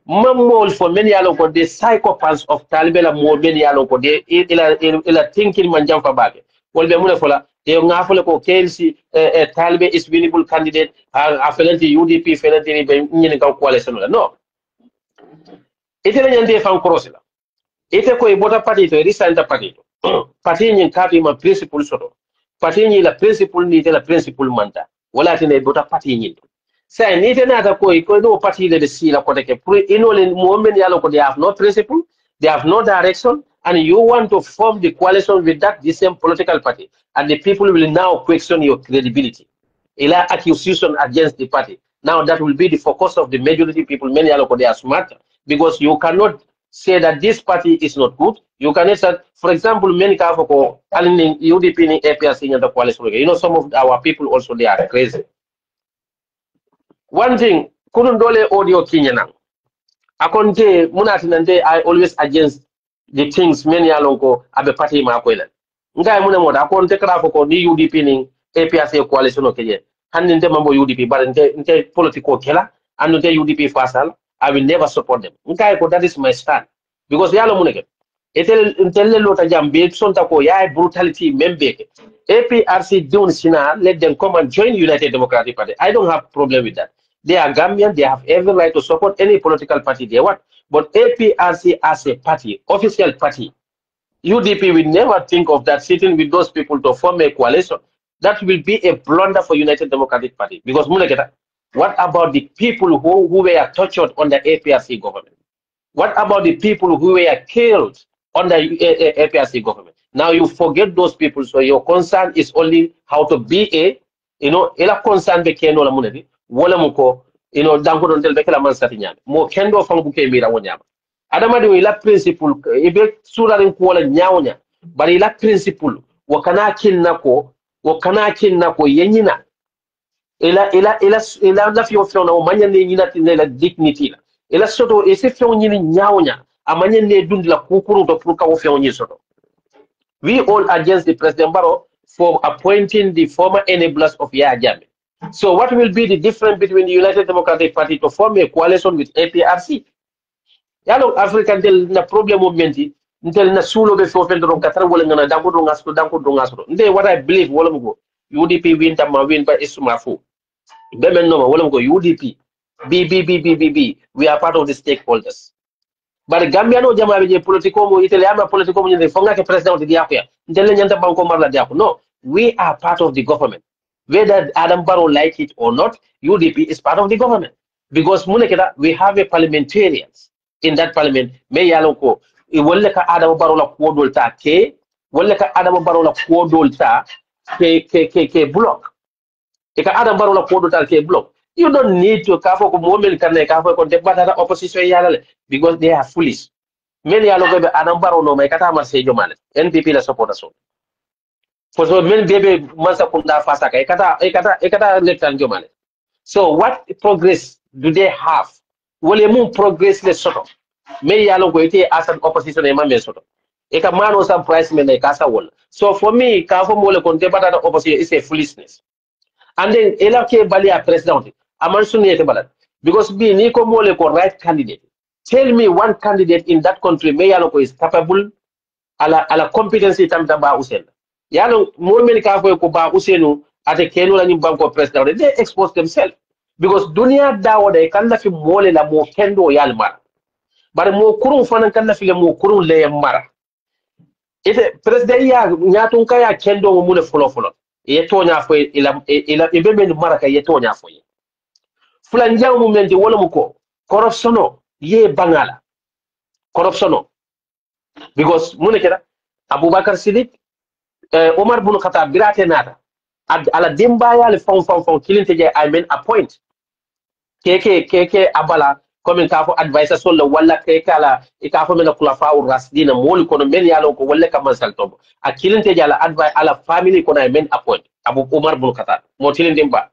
Mamol for many aloko the psychopaths of Talibela more many aloko they ila thinking manjam for back. Well, be muna fola they ngafole ko KMC Talibe is winnable candidate affelenti UDP felenti be nyini ka coalition no ite la nyande fan crossela ite ko e bota party to resign ta party to party nyin kati ma principle soto party nyi la principle ni te la principle manta wala tene bota party nyin say ni te na ta ko no party de si la ko ke pour inole moment yalo ko they have no principle, they have no direction, and you want to form the coalition with the same political party, and the people will now question your credibility. Ila accusation against the party. Now that will be the focus of the majority people. Many aloko they are smart because you cannot say that this party is not good. You cannot say, for example, many kafoko aligning UDP in APS in the coalition. Some of our people also they are crazy. One thing, Kurundole audio Kinyanang. Akonte munatinante I always against the things many alonko abe party makwela. Ngai muna moda akonte krafo ko ni UDP ni APRC coalition okeje. Handinte mambo UDP but nte political kela and nte UDP fasal I will never support them. Ngai ko that is my stand because yalo muneke etel lota jambe sonta ko yaay brutality membeke APRC don't sina let them come and join United Democratic Party. I don't have problem with that. They are Gambian, they have every right to support any political party they want. But APRC as a party, official party, UDP will never think of that sitting with those people to form a coalition. That will be a blunder for United Democratic Party. Because what about the people who were tortured under APRC government? What about the people who were killed under APRC government? Now you forget those people, so your concern is only how to be ila concern be keno la munedi, wala muko, dango don del bekela man sati nyame. Mo kendo fangu ke mira wonyama. Adama de ila principle, ibe sura rin ko wala nyawonya, bari ila principle, wakana kin nako yenyina. Ila na fiyo na manya ne nyina tinela dignity la. Ila soto ese fiyo nyini nyawonya, amanya ne dundi la kukuru to pruka wo fiyo soto. We all against the President Barrow for appointing the former enablers of Yaya Jammeh. So what will be the difference between the United Democratic Party to form a coalition with APRC? Yalo African del na problem momenti ntel na sulo be fo fendo katara wala ngana danko do ngaso. Nde what I believe wala mgo UDP win tamma win by isumafu. Bemen no wala mgo UDP B we are part of the stakeholders. But Gambia no jama be politico mo Italy ama politico mo ne fonga ke president di akoya ndele nyanta banko marla di ako. No, we are part of the government. Whether Adam Barrow like it or not, UDP is part of the government. Because we have a parliamentarians in that parliament. Me yaloko wala ka Adam Barrow la kuodolta ke wala ka Adam Barrow la kuodolta ke block. Eka Adam Barrow la kuodolta ke block. You don't need to kafo ko moment kan kafo ko debata opposition yalale because they are foolish. Many yalo be Adam Barrow no may kata marse jomale NPP la supportation. For so many baby mansa kunda fasa ka ekata lettan jomale. So what progress do they have? Wole mum progress le soto. Many yalo go ite as an opposition e mambe soto. Eka man was some price men like kasa wol. So for me kafo mole kon debata opposition is a foolishness. And then elake bali a president. Because being a right candidate. Tell me one candidate in that country Mayaloko is capable ala competency tamta ba usen. Yalo more many kafo ko ba usenu at a kenu la banko president. They expose themselves. Because dunia dawo de kanda fi mole la mo kendo yalmar. But mo kurun fanan kanda fi mo kurun le mara. Ite president ya nyatun kaya kendo mo mule follow. Yetonya fo ila ibebe maraka yetonya fo. Fulanjang mumenti wala muko corruption ye bangala corruption because munekera Abubakar Siddiq Omar bin Khattab birate nata ala dimba yale fon kilinte je I mean appoint keke abala comme ka fo advisor sol wala keke ala ka fo mena kula fa urasdina mol kono men yalo ko wala ka mansal tobo a kilinte je ala advice ala family kono I mean appoint Abu Omar bin Khattab mo tilin dimba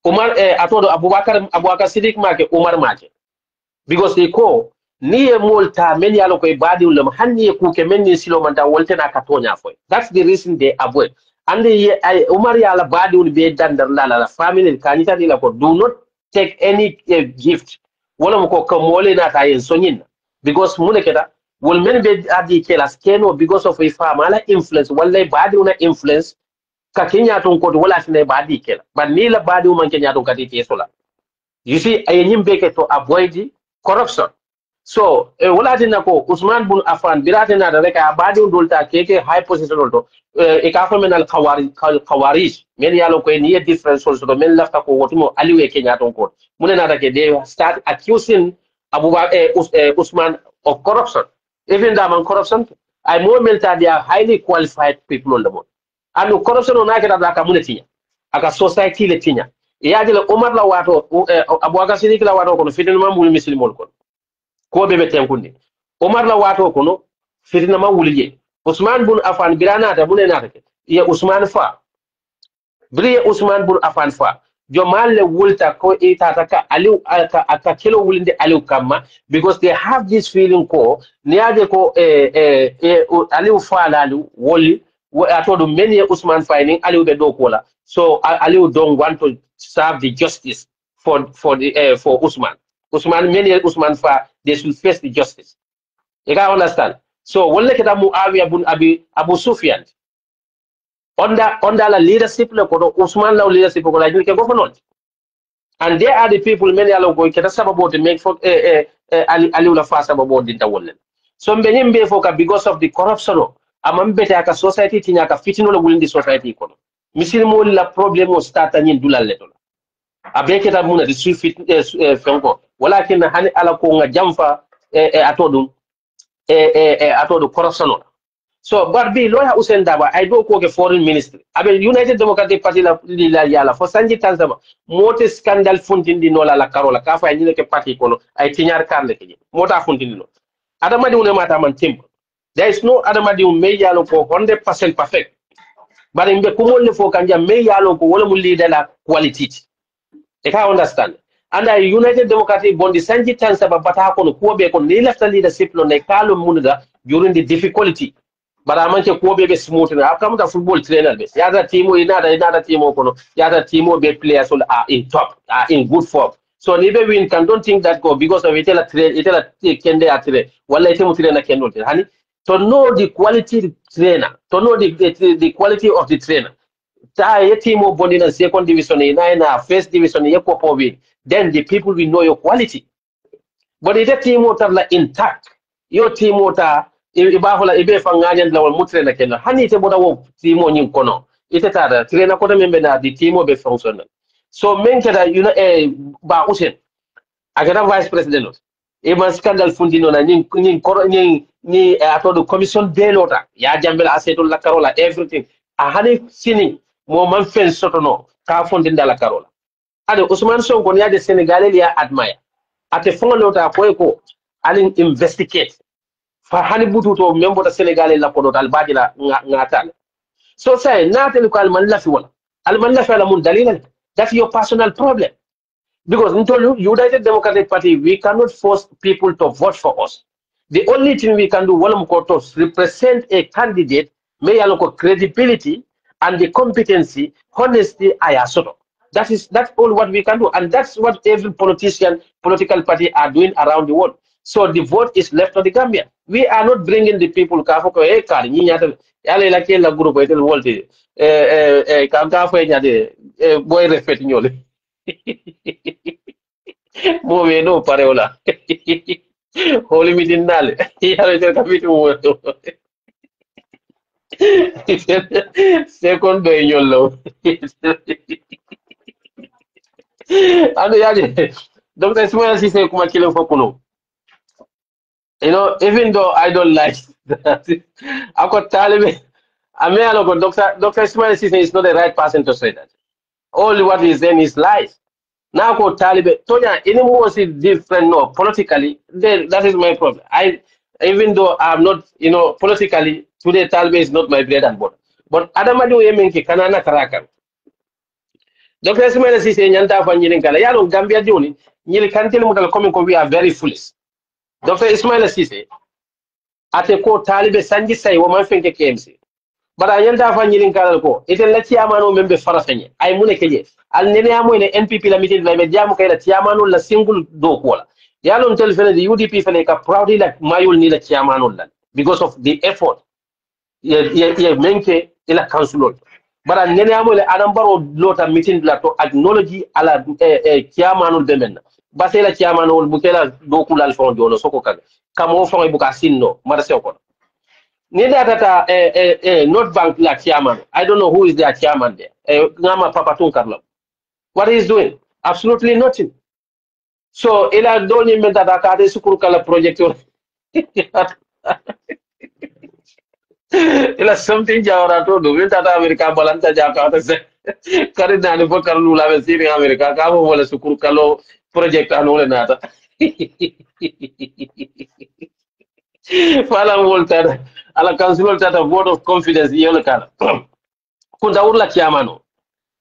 Umar atodo Abubakar Siddiq make Umar make because they call ni molta men yalo koy badi ulam hanni ku ke men ni silo manta woltena katonya foy. That's the reason they avoid. And Umar yala badi ul be dandar la family kanita dila ko do not take any gift wala mo ko kamole na tayen sonyin because munekeda wol men be adi kelas keno because of a famala influence wala badi una influence ka kenya ton ko wala sine badi kela but ni la badi man kenya ton kati tesola you see ay nyimbe ke to avoid corruption so wala dina ko Usman bin Affan birate na da reka badi dolta keke high position dolto e ka fa men al khawarij men yalo ko ni difference also men lafta ko wotumo aliwe kenya ton ko munena da ke they start accusing Abubakar Usman of corruption even that man corruption I moment that they are highly qualified people on the board. And corruption on the community, aka society le tinya. Yajele Omar la wato Abubakar Siddiq la wato kono fitina ma mul muslimol kon. Ko bebe tenkunde. Omar la wato kono fitina ma wulije. Usman bin Affan birana ta bunena ta ke. Ya Usman fa. Briye Usman bin Affan fa. Jomal le wulta ko itataka aliu aka kilo wulinde aliu kama because they have this feeling ko niaje ko aliu fa lalu woli I told many Usman finding Aliu be dokola. So Aliu don't want to serve the justice for Usman. Usman many Usman they should face the justice. You can understand. So when look at Muawiyah bin Abu Sufyan, under the leadership of Usman la leadership of like go for not. And they are the people many are going to about to make for Ali Ula Fasa about the Tawal. So many for because of the corruption. Amam better a society tinya ka fitino within the society kono. Misil mo la problem o start any dula leto. Abeke ta muna the swift fenko. Walakin hani ala ko nga jamfa atodu atodu corruption. So but be lawyer Hussein Daba I do ko ke foreign ministry. Abe United Democratic Party la yala for sanji tanzama mote scandal funtindi no la karola ka fa nyine ke party kono ay tinyar karle ke mota funtindi no. Adama di une mata man tempo. There is no Adamadi who may yalo for 100% perfect. But in the common for Kanja may yalo ko wala muli de la quality. They can understand. And a United Democratic Bondi Sanji Tansa Bata kono Kobe kon ni left leadership no Nekalo Munida during the difficulty. But I mention Kobe be smooth and I've come to football trainer base. Yada team another team kono yada team be players are in top, are in good form. So never win can don't think that go because of itela kende atire. Wala itemu trainer kendo honey. To know the quality trainer, to know the quality of the trainer. Ta ye team of bonding and second division in first division ye win. Then the people will know your quality. But if the team water like intact, your team water ibahola ibe fanganyan la wal mutrena kenna. Hani te boda wo team on yin kono. Ite tada trainer kono membe na the team be functional. So men kada you know ba usen. Agada vice president. Even scandal fundino na ni atodo commission belota ya jambela aseto la carola everything a hani sini mo man fen sotono ka fundinda la carola ade Usman Sonko ni ade Senegalais ya admire ate fonlota ko alin investigate fa hani bututo membo ta Senegalais la ko dal badila ngatal so say natel ko alman lafi wala alman lafi ala mun dalila that's your personal problem. Because United Democratic Party, we cannot force people to vote for us. The only thing we can do is represent a candidate, may have credibility and the competency, honesty, ayasoto. That's all what we can do. And that's what every political party are doing around the world. So the vote is left on the Gambia. We are not bringing the people no pareola. Holy midinale. Ya capito second beñolo. Ando ya Dr. Ismail si se kuma kilo fokuno. You know, even though I don't like that, I got Taliban. I mean, Dr. Ismail si is not the right person to say that. All what he's saying is lies. Now go Taliban. Tonya, anymore is different. No, politically, then that is my problem. Even though I'm not, you know, politically today Taliban is not my bread and butter. But Adamadu Yemenki Kanana Karakan. Dr. Ismail si say Nyanta for Nyirinkala. Yalo Gambia Juni, Nyiri Kantil Mutal coming we are very foolish. Dr. Ismail Sise, at a court Taliban Sanji say woman think KMC. But I end up finding Kalako. It will let Yamano member Farafanya. I muneke. I'll name in NPP limited like Jamuka Tiamano la single do cola. Yalon tells the UDP Faneka proudly like Mayul need a Tiamano because of the effort. Menke ila council. But I name a number of lot of meeting to acknowledge ala Tiamano Demena. Basela Tiamano Bukela Dokula Fondo Sokoka. Come over from a Bukasino, Marasoko. Neither that North Bank like chairman. I don't know who is their chairman there. Ngama Papatun Karlam. What he's doing? Absolutely nothing. So ila doni menta da kade sukuru kala project. Ila something jawara to do. Menta da America balanta jaka ta se. Kare na ni bokar lula be siri America ka mo wala sukuru kalo project anole nata. Fala volta ala council tata vote of confidence yelo kala. Kunta urla chairman.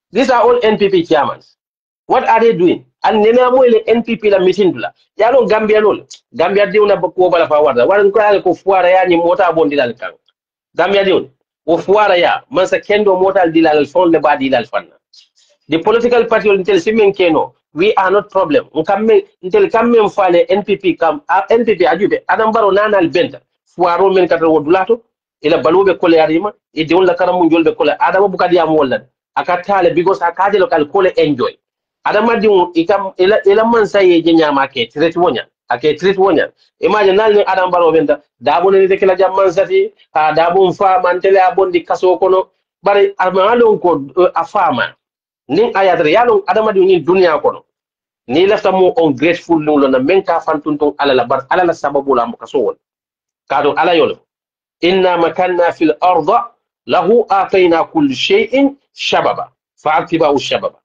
These are all NPP chairmen. What are they doing? And nena mo ile NPP la meeting dula. Yalo Gambia lol. Gambia di una ko bala fa warda. Waran ko ala ko fuara ya ni mota bondi dal kan. Gambia di un. O fuara ya mansa kendo mota dilal fon le ba dilal fanna. The political party will tell Simen Keno, we are not problem nkamme intel kamme mfale NPP kam NPP ajube adam baro nanal benta fuaro men kata wodulato ila balube kole arima e de wala karamu jolbe kole adama bukadi am wala akatale because akaje lokal kole enjoy adama di ikam ila man saye je nyama ke tret wonya ake tret wonya imagine nal adam baro benta dabo ne de kala jamman sati dabo mfa mantele abondi kaso kono bari armalo ko afama nin ayadre yalon adama di ni dunya kono ni lafta mo ungrateful lo na menka fantuntun ala bar ala sababu la mo kaso won kado ala yolo inna makanna fil arda lahu atayna kull shay'in shababa fa'atiba'u shababa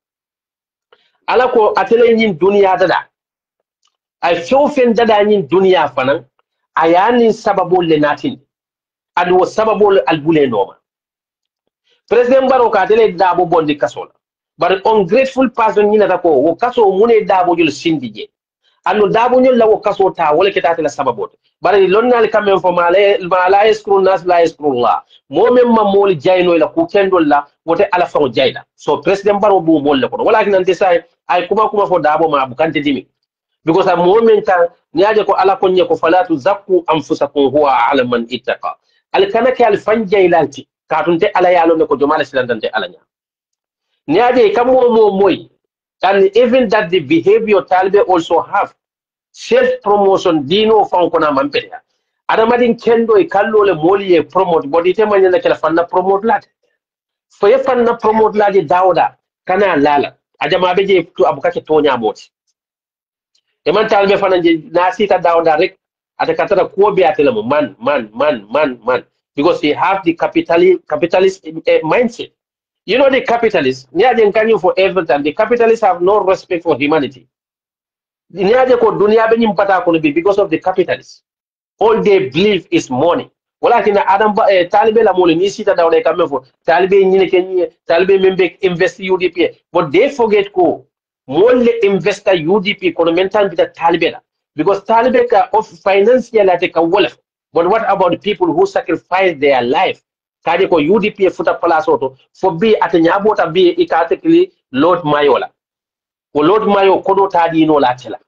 ala ko atele yin dunya dada ay fewfen dada yin dunya fanan ayani sababu le natin adu sababu al bulenoma president baro ka atele dabo bondi kasola but ungrateful person ni na ko wo kaso mune dabo jul sindije anno dabo nyol la wo kaso ta wala ketata la sababu bari lonnal kamem fo mala yaskuru nas la yaskurullah momen mamol jayno la ku kendol la wote ala fa jayda so president baro bu mol le ko wala kinante say ay kuma fo dabo ma bu kante dimi because a moment kan niaje ko ala konye ko falatu zakku anfusakum huwa ala man ittaqa al kanaka al fanjaylanti katunte ala yalo ne ko jomala silandante ala nya niaje kamo moy and even that the behavior talbe also have self promotion dino fankona mampeya adamadin kendo e kallole moli e promote body te manyana kala fanna promote lat fo ye fanna promote laje dawda kana lala ajama beje to abukake tonya moti e man talbe fananje na sita dawda rek atakatara ko be atelemo man because he have the capitalist mindset. You know the capitalists, for everything. The capitalists have no respect for humanity. Because of the capitalists. All they believe is money. Adam Talibe la mole ni sita da wale kame for Talibe nyine kenye Talibe membe invest UDP, but they forget ko mole investor UDP kono mental bita Talibe la because Talibe ka of financial ate ka wala. But what about the people who sacrifice their life? Kade ko UDP futa palace auto for be at nyabota be ikatekli Lord Mayola. Ko Lord Mayo kodo tadi no la tela.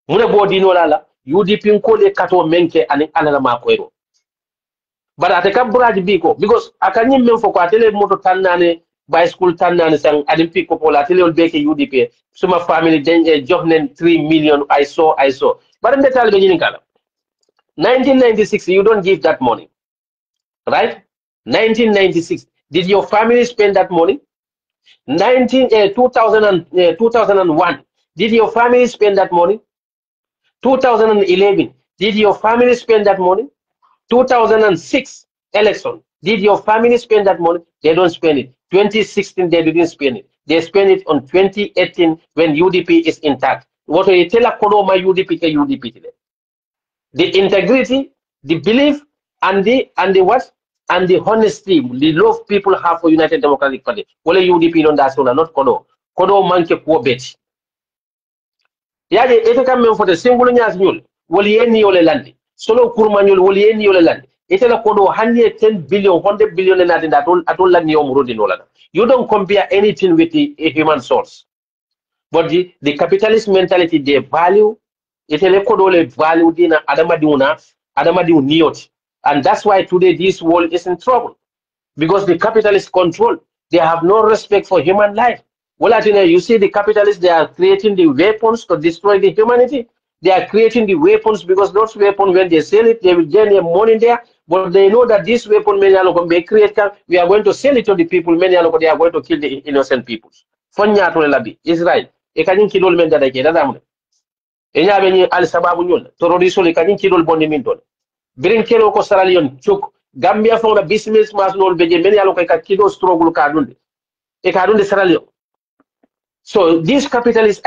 Mune bodi no la UDP ko le kato menke ani anala makoero. But at a cabraj biko because akanyim men for kwatele moto tanane by school tanane sang adim piko pola tele ol beke UDP suma family jobnen 3 million I saw but in the talibe nyini kala 1996 you don't give that money, right? 1996 did your family spend that money? 2001 did your family spend that money? 2011 did your family spend that money? 2006 election, did your family spend that money? They don't spend it. 2016 they didn't spend it. They spend it on 2018 when UDP is intact. What you tell my UDP ke UDP today? The integrity, the belief, and the what? And the honesty, the love people have for United Democratic Party. Wale UDP don't that's not Kodo. Kodo manke poor bet. Yaje ete kam for the single nyas nyul. Wale yeni ole landi. Solo kurmanyul wale yeni ole landi. Ete la Kodo 110 billion, 100 billion and that atol la niyom rodi nola. You don't compare anything with the human source. But the capitalist mentality, they value. Ete le Kodo le value dina adamadi niot. And that's why today this world is in trouble. Because the capitalists control. They have no respect for human life. Well, you see the capitalists, they are creating the weapons to destroy the humanity. They are creating the weapons because those weapons, when they sell it, they will generate money there. But they know that this weapon, we are going to sell it to the people. They are going to kill the innocent people. Israel. Birin kelo ko saralion chuk Gambia for the business mas no beje many alo ka kido struggle ka dunde e ka dunde saralion. So these capitalists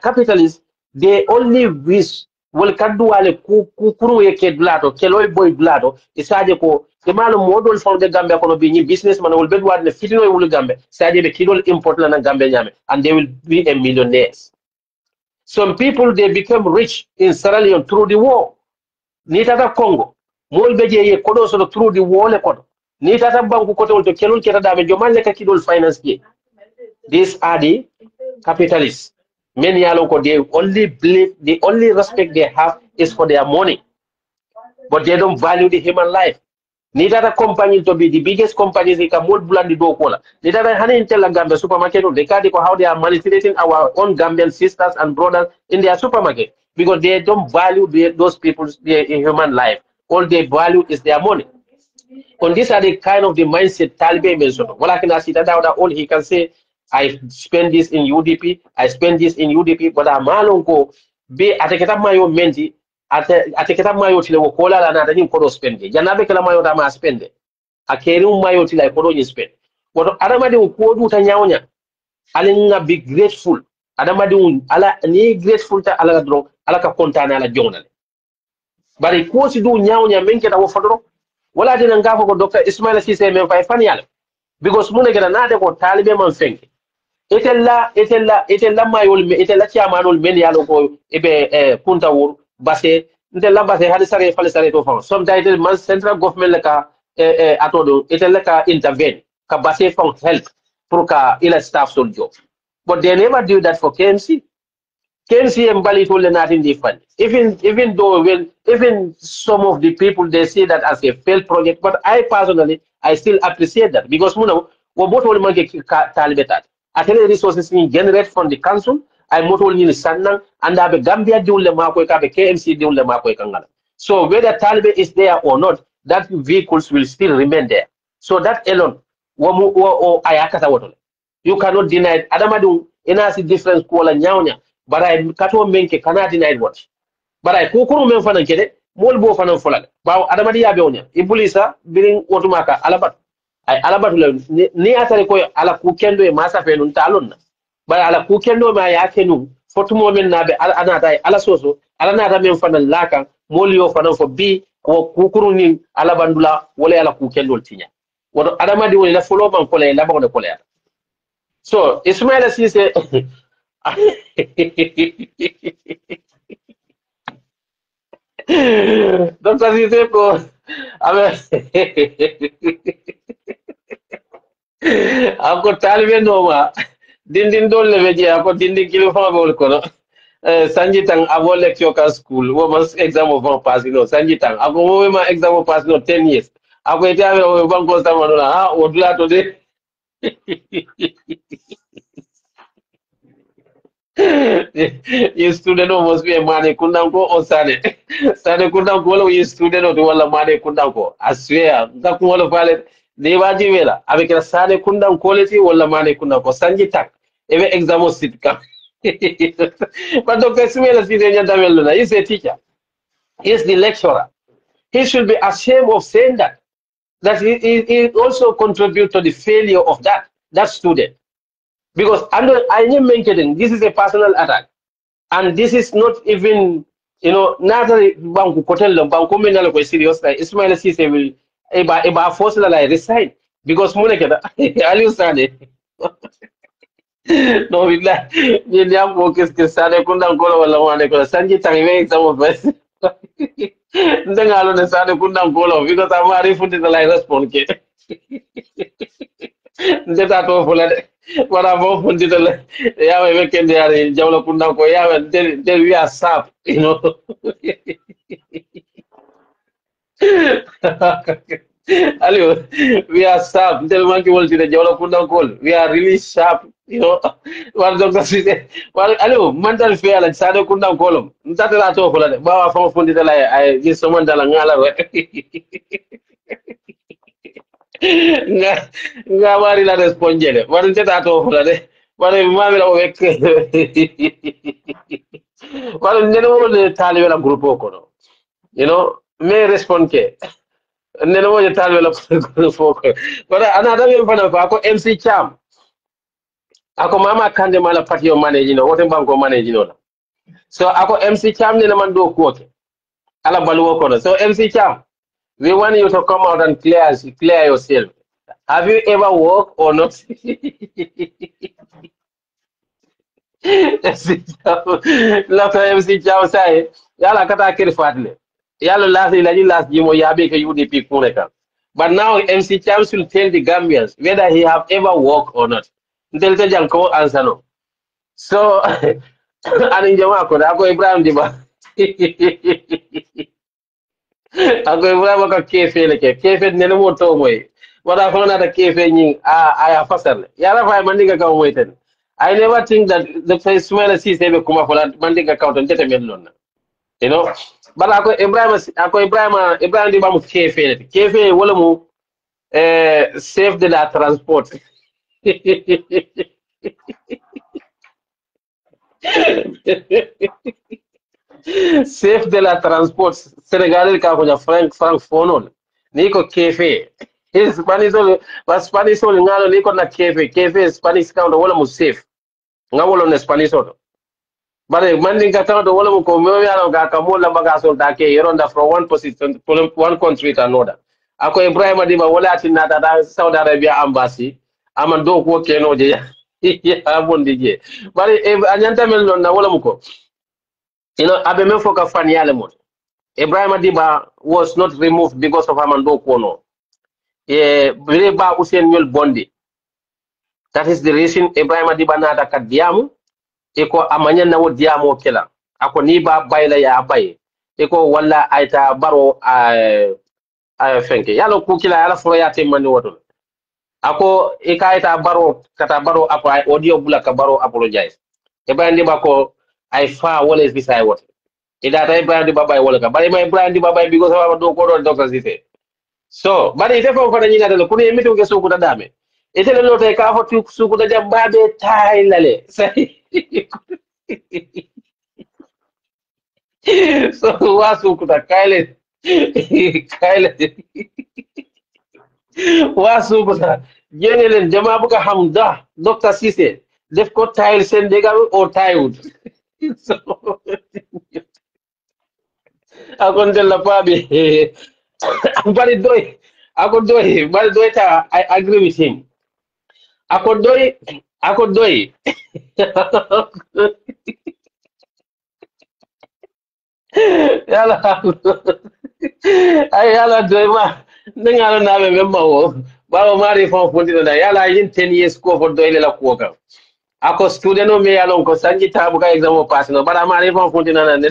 capitalists they only wish will kadu ale kuru yeke blato keloy boy blato isaje ko ke malo modol for the Gambia kono bi ni businessman will be wadne fitino e wul Gambia saje be kido import la na Gambia nyame and they will be a millionaires. Some people they become rich in Sierra Leone through the war. Ni tata Congo mol beje ye kodo so through the wall kodo ni tata banku koto to kelul keta dame jomal le ka kidol finance ye. These are the capitalists. Many aloko they only believe the only respect they have is for their money, but they don't value the human life. Neither the company to be the biggest companies they can more blood the do cola. Neither the honey intel Gambia supermarket they can't how they are manipulating our own Gambian sisters and brothers in their supermarket because they don't value those people's their human life. All they value is their money. And these are the kind of the mindset Taliban mentioned. Well, I can see that all he can say, I spend this in UDP, I spend this in UDP, but I'm malongo be ateketa mayo menti ateketa mayo tile wokola la na tani kodo spende. Janabe kala mayo da ma spende. Akeri mayo tile kodo ni spend. But adama de ukodu utanyaonya. Alinga be grateful. Adama de ala ni grateful ta ala dro ala ka kontana ala jonale. Bari ko si du nyaonya menke da wo fodoro. Wala dina ngafo ko Dr. Ismaila Cissé men fay fan yalla because mune gana nade ko talibe man fenke etella mayol me etella chamanol men yalo ko ebe kunta wur base ndella base hadi sare fale sare to fon sometimes man central government la ka atodo etella ka intervene ka base fon help pour ka ila staff sol job but they never do that for KMC. KMC and Bali told nothing different. Even though even some of the people they see that as a failed project, but I personally I still appreciate that because we both will make talibetat. At any resources in generate from the council, I not only in Sanang and have a Gambia do the Marco have a KMC do the Marco Kangana. So whether Taliban is there or not, that vehicles will still remain there. So that alone, you cannot deny it. Adamadu ina si difference kuala nyaunya. But I kato menke cannot deny what. But I kukuru men fanan kede mol bo fanan folal. Ba adamadi yabe onya. Ibulisa biring otumaka alabat. Ay alabat ni atare ko ala kukendo e masa fe nun talon na. Ba ala kukendo ma yake nu fotumo men nabe anata ala soso ala nata men fanan laka mol yo fanan fo bi o kukuru ni ala bandula wala ala kukendo tinya. Wodo adamadi woni la follow man kole la ba ko kole. So Ismaila Cissé Dr. Cissé ko ako talibe noma dindin dolle beje ako dindin kilo fa bol kono sanji tang abo lecture ka school wo mas exam of pass no sanji tang ako wo ma exam of pass no 10 years ako ite ave o banko sta manula ha o dula to de you student must be a mane kundanko or sane kundanko wala you student o wala mane kundanko I swear ngaku wala pale ne waji wela avec la sane kundanko leti wala mane kundanko sanji tak ebe exam sit ka but Dr. Ismaila Cissé nyanda melona is a teacher, he is the lecturer, he should be ashamed of saying that he also contribute to the failure of that student. Because I am mentioning this is a personal attack, and this is not even neither banku kotel banku menalo ko serious like Ismaila Cissé will eba force la resign because mune keda aliu sane no billa ni liam ko que sane kunda ngolo wala wane ko sanji tangiwe exam bes ndengalo ne sane kunda ngolo because amari fundi la respond ke ndeta to fulade wala bo fundi la yawe weekend yare jawla kunda ko yawe del we are sap Aliyo, we are sharp. Del monkey will see the jawla kunda call. We are really sharp, What Dr. Cissé? Well, aliyo, mental fail and sade kunda kolom. Ntata la to fulade. Bawa fa fundi la I just someone dala ngala nga mari la respondere wala teta to fulade wala mami la wek wala neno le talibe la grupo ko no me respond ke neno mo talibe la grupo ko wala another me fana fa ko MC Cham ako mama kande mala patio manage wote banko manage la so ako MC Cham ne man do ko ala baluwo ko so MC Cham, we want you to come out and clear yourself. Have you ever worked or not? Lafta MC Cham say, yala kata kiri fatle. Yala last jimo yabe ke UDP kuneka. But now MC Cham should tell the Gambians whether he have ever worked or not. Until the janko answer no. So ani jama ko da ko Ibrahim Diba ako Ibrahim ka kefe le kefe ne mo to moy wala ko na da kefe ni aya fasal ya la fay man diga ka moy ten I never think that the face smell see sebe kuma fola man diga ka to tete mel non you know but ako Ibrahim Diba mu kefe wala mu chef de la transport chef de la transport sénégalais ka ko ja frank fonon ni ko kefe Spanish ol ngalo ni ko na kefe Spanish ka wala mu chef ngawolo na Spanish ol bare manding ka taw wala mu ko mo yalo ga ka mo la baga sol da ke yeronda from one position from one country to another ako Ibrahim Diba wala tinna da Saudi Arabia embassy aman do ko keno je ya bondi je bare anyanta mel non na wala mu ko abe men foka fan yale mon Ibrahim Diba was not removed because of Amando Kono. Bile ba Usain Yul Bondi. That is the reason Ibrahim Diba na da kadiamu. Eko amanya na wo diamo kela. Ako ni ba bayla ya bay. Eko wala aita baro fenke. Yalo ku kila yala furo ya temani woto. Ako eka aita baro kata baro ako audio bula ka baro apologize. Ibrahim Diba ko I fa wala is beside what. Ida ta Ibrahim Diba bay wala ka. Bari ma Ibrahim Diba bay because of Amando Kono Dr. Zite. So, bari ite fa fana nyina dalo kuni emito ke suku da dame. Ite le lote ka fo suku da jambabe tailale. So wa suku da kaile. Kaile. Wa suku da yenelen jama buka hamda Dr. Sise def ko tail sen dega o tayud. So akon de la pabi. Bari doy ta I agree with him. Akodoi. Yala. Ay yala doy ma. Nengalo na me memma wo. Bawo mari fon fundi na yala yin 10 years ko for doy la ko ka. Ako student o me yalo ko sanji tabu ka exam o pass no. Bara mari fon fundi na ne.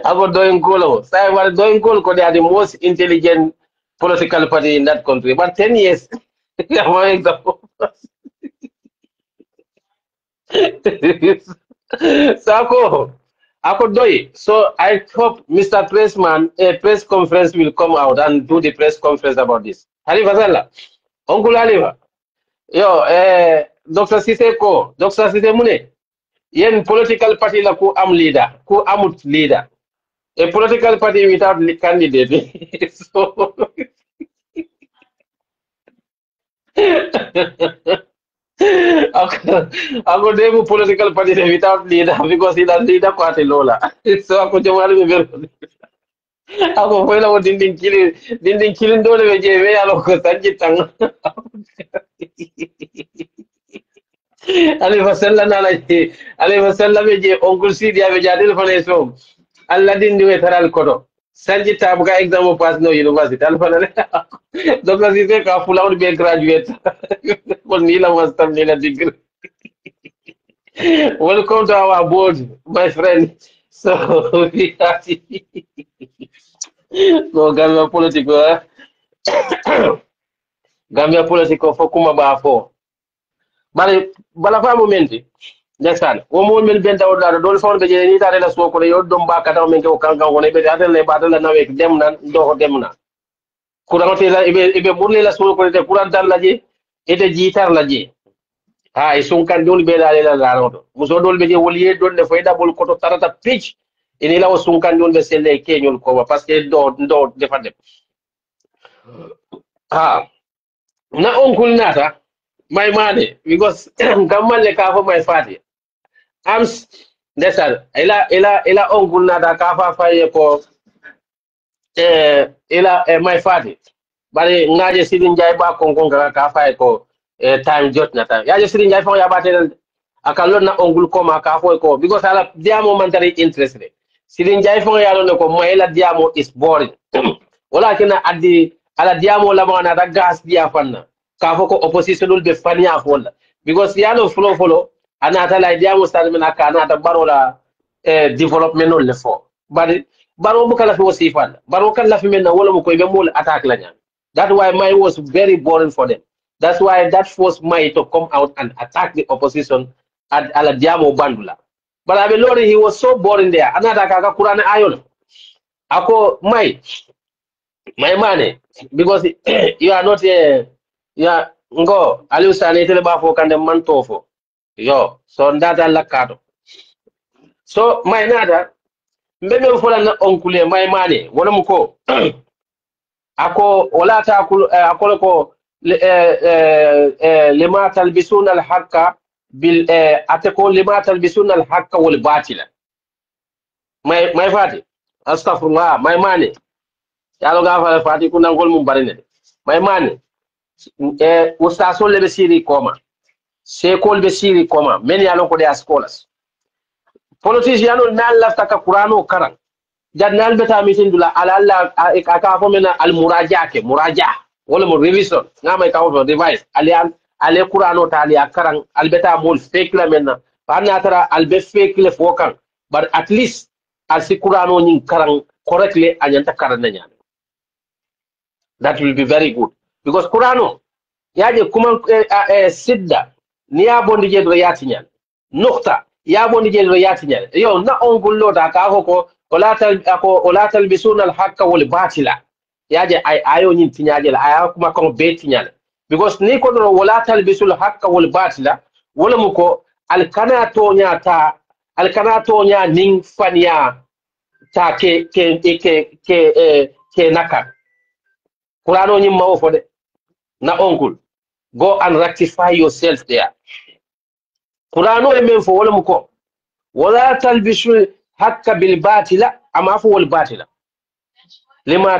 Ako doing cool. Say what doing cool because they are the most intelligent political party in that country. But 10 years. For example. So ako doy. So I hope Mr. Pressman, a press conference will come out and do the press conference about this. Halifa Sala. Uncle Halifa. Yo, Dr. Siseko, Dr. Sisemune. Yen political party la ku am leader, ku amut leader. A political party without candidate. So ako demu political party without leader because he doesn't leader party lola. So ako jamali me vero. Ako foi la wo dinding killing dole be je me alo ko sanji tang. Ali fasalla na je ali fasalla be je oncle Sidi abe jadil fane so. Allah dindi we taral kodo. Sanji tabu ka exam pass no university al fana donc si c'est ka fula on be graduate ko ni la master ni la degree. Welcome to our board my friend. So we are no Gambia politico Gambia politico fo kuma ba fo bale bala fa momenti ndeysaan wo mo mel ben taw dara do fon be je ni tare la so ko yo dom ba kata men ko kan kan wona be atel le ba la nawe dem nan do dem na kuran te la ibe murle la so ko te kuran tan la je ete jitar la je ha e sun kan dol be dale la la do muso dol be je woliye don ne fayda bol ko to tarata pitch ini la sun kan dol be selle kenyol ko parce que do defa dem ha na onkul nata my money because kamalle ka fo my fati am ndesal ila ongul nada ka fa faye ko ila my fati bari ngaje sidin jay ba kon ka faye ko time jot na time yaje sidin jay fa ya batel akalon na ongul ko ma ka fo ko because ala diamo mantari interested sidin jay fa ya lon ko mayla diamo is boring wala kina addi ala diamo la mana da gas dia fanna ka fo ko opposition dul be fania fola because yalo follow anata la diamo sta men aka anata barola development no le fo bari baro bu kala fi wasifan baro kan la fi men na wala mu koy be mol attack la ñaan. That's why Mai was very boring for them. That's why that forced Mai to come out and attack the opposition at Aladiamo Bandula. But I mean, he was so boring there. Another kaka Kurana ayon. Ako Mai, my money, because you are not you are go. Aliu sani teleba fo kande mantofo. Yo, so ndata lakato. So my nada, mbebe mfola na onkule my money. Wala muko. Ako wala ta akolo ko lima talbisuna al-haqqa bil atako lima talbisuna al-haqqa wal batila may fati astaghfirullah may mane yalo ga fati kuna ngol mum bari ne may mane ustaso le be siri koma sekol be siri koma men yalo ko de scholars politician nan lafta ka qur'ano karan jannal beta mitin dula ala alla aka fo mena al muraja wala mo revision ngama ka fo revise ale qur'ano tali akaran al beta mol fake la menna bana tara al be fake le fo kan but at least al si qur'ano nyin karan correctly anyanta karan nanya. That will be very good because qur'ano yaje kuma sidda ni ya bondi je do yati nyan nokta ya bondi je do yati nyan yo na ongullo da ka ko ولا تلبسون الحق والباطل yaje ay ayo nyin tinyaje la aya kuma ko be tinyala because ni ko do wala talbisul haqqa wal batila wala muko alkana to nya nin fania ta ke naka qur'ano nyin mawo fode na onkul go and rectify yourself there qur'ano e men fo wala muko wala talbisul haqqa bil batila ama fo wal batila لما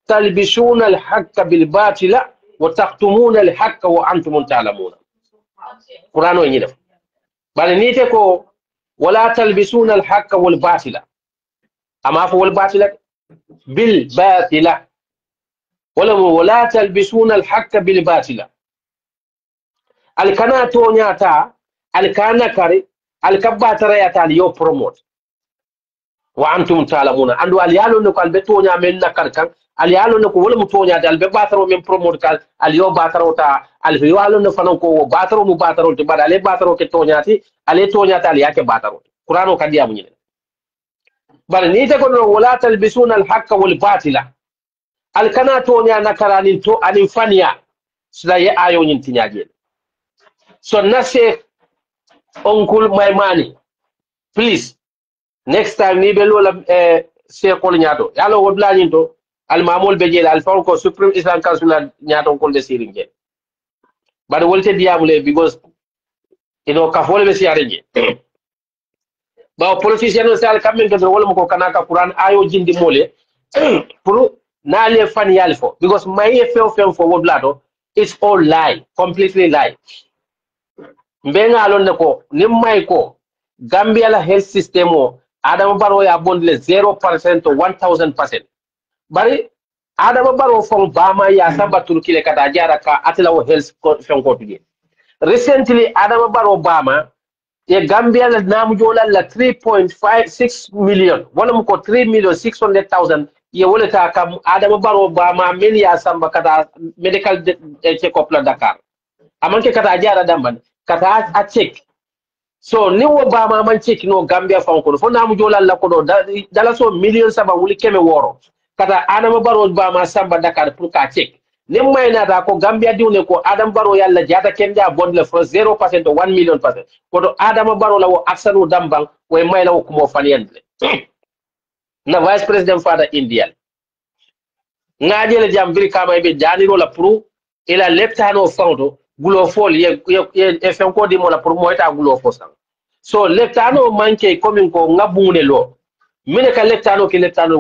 تلبسون الحق بالباطل وتكتمون الحق وانتم تعلمون قرآن ينيدف بل نيتكو ولا تلبسون الحق والباطل اما فو الباطل بالباطل ولا تلبسون الحق بالباطل الكنا تونياتا الكنا كاري الكباترا ياتا ليو بروموت وانتم تعلمون اندو اليالو نكو البتونيا من نكركان اليالو نكو ولا متونيا دال بباترو من بروموت كال اليو باترو تا اليالو نفنو كو باترو مو باترو تي بدال باترو كي تونياتي الي تونياتا اليا كي باترو قرانو كديا مني بل نيتا كو ولا تلبسون الحق والباطل الكنا تونيا نكرانين تو ان فانيا سلاي ايو نين تنياجي so nase onkul my money please next time ni be lola sekol nyaato yalo wodla nyinto al mamul be jeel al fanko supreme islam council nyaato ko de siringe bade wolte diamule because ka fole be siaringe ba politician no sal kamen ke wala mo ko kanaka quran ayo jindi mole pour nale fan yalfo because my fem for wodla to it's all lie completely lie mbenga alon ne ko nimmay ko Gambia la health system o Adama Barrow ya bondle 0% to 1000%. Bari Adama Barrow from Bama ya sabatul kile kata jara ka atila o health fenko tuje. Recently Adama Barrow Bama ye Gambia la namu jola la 3.56 million. Wala muko 3,600,000 ye wala ta kam Adama Barrow Bama men ya samba kata medical check-up la Dakar. Amanke kata jara damban kata a check. So ni wo Bama man check no Gambia fanko fo namu jola la ko do dala so million saba wuli keme woro kata Adama Barrow Bama samba Dakar pour ka check ni mayna da ko Gambia diwne ko Adama Barrow yalla jata kenda bondle for 0% to 1 million percent ko do Adama Barrow la wo aksanu dambang way mayla wo kumo faniyande na vice president fada India ngajele jambiri kama be janiro la pour ila leptano fawdo gulo fol ye fenko di mo la pour moyta gulo fosan so leptano manke komin ko ngabune lo mine ka leptano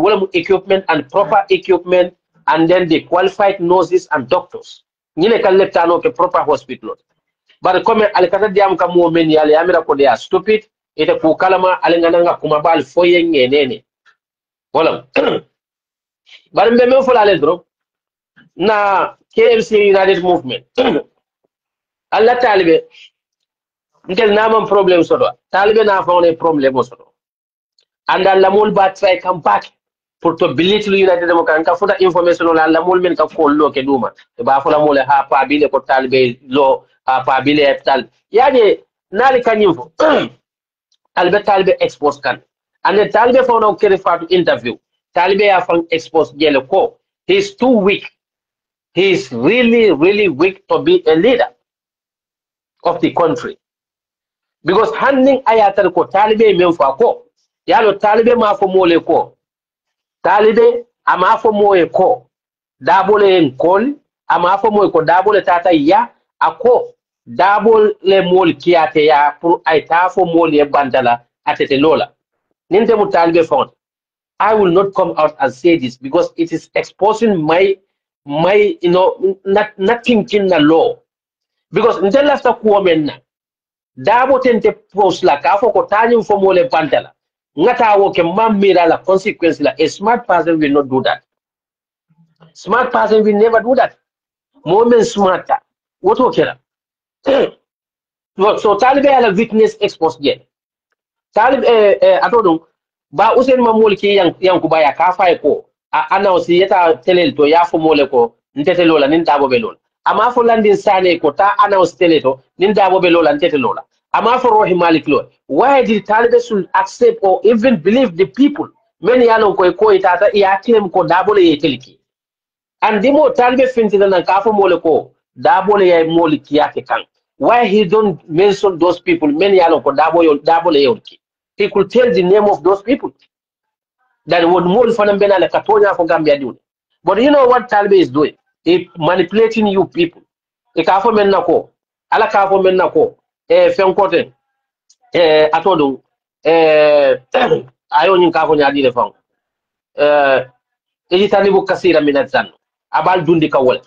wala mu equipment and proper equipment and then the qualified nurses and doctors nyine ka leptano ke proper hospital but comme alkata diam kam mo men yale amira ko dia stupid ite ko kalama alengana kuma bal foye ngenene wala bar mbe me fola le dro na KMC United Movement Allah talibe ntel naman problem soto talibe na faune problem soto and Allah mul ba try come back pour to belittle United Democrat ka futa information la Allah mul men ka follo ke duma ba fula mul ha pa bile ko talibe lo ha pa bile tal yaje nali kanyimfo albe talibe expose kan and the talibe found out kere fatu interview talibe ya found expose jele ko he's too weak. He's really weak to be a leader of the country. Because handling ayatal ko talibe menfa ko yalo talibe ma fo mole ko talibe ama fo moye ko dabole en kol ama fo moye ko dabole tata ya ako dabole mol kiyate ya pour ay ta fo mole e bandala atete lola ninte mu talibe fon I will not come out and say this because it is exposing my not thinking the law because until after kuomenna dabo tente post la ka fo ko tanyum fo mole bandala ngata wo ke mamira la consequence la a smart person will not do that. Smart person will never do that. Moment smarter what okay so talibe ala weakness exposed yet talib atodo ba usen mamul ki yang kubaya ka fay ko announce yeta telel to ya fo mole ko ntete lola nin dabo be lola ama fo landin sane ko ta announce tele to nin dabo be lola ntete lola ama fo rohi malik lo why did talibe should accept or even believe the people many yalo ko itata ya claim ko dabo le yeteliki and dimo talibe finti nan ka fo mole ko dabo le ya mole kiyake kan why he don't mention those people many yalo ko dabo le yolki he could tell the name of those people that would more fun bena like Katonya for Gambia doing. But you know what Talbe is doing? He manipulating you people. E kafo men nako. Ala kafo men nako. Fenkote. Atodo. Ayo nyin kafo nyadi le fang. Ejitanibu kasira minazan. Abal dundi kawala.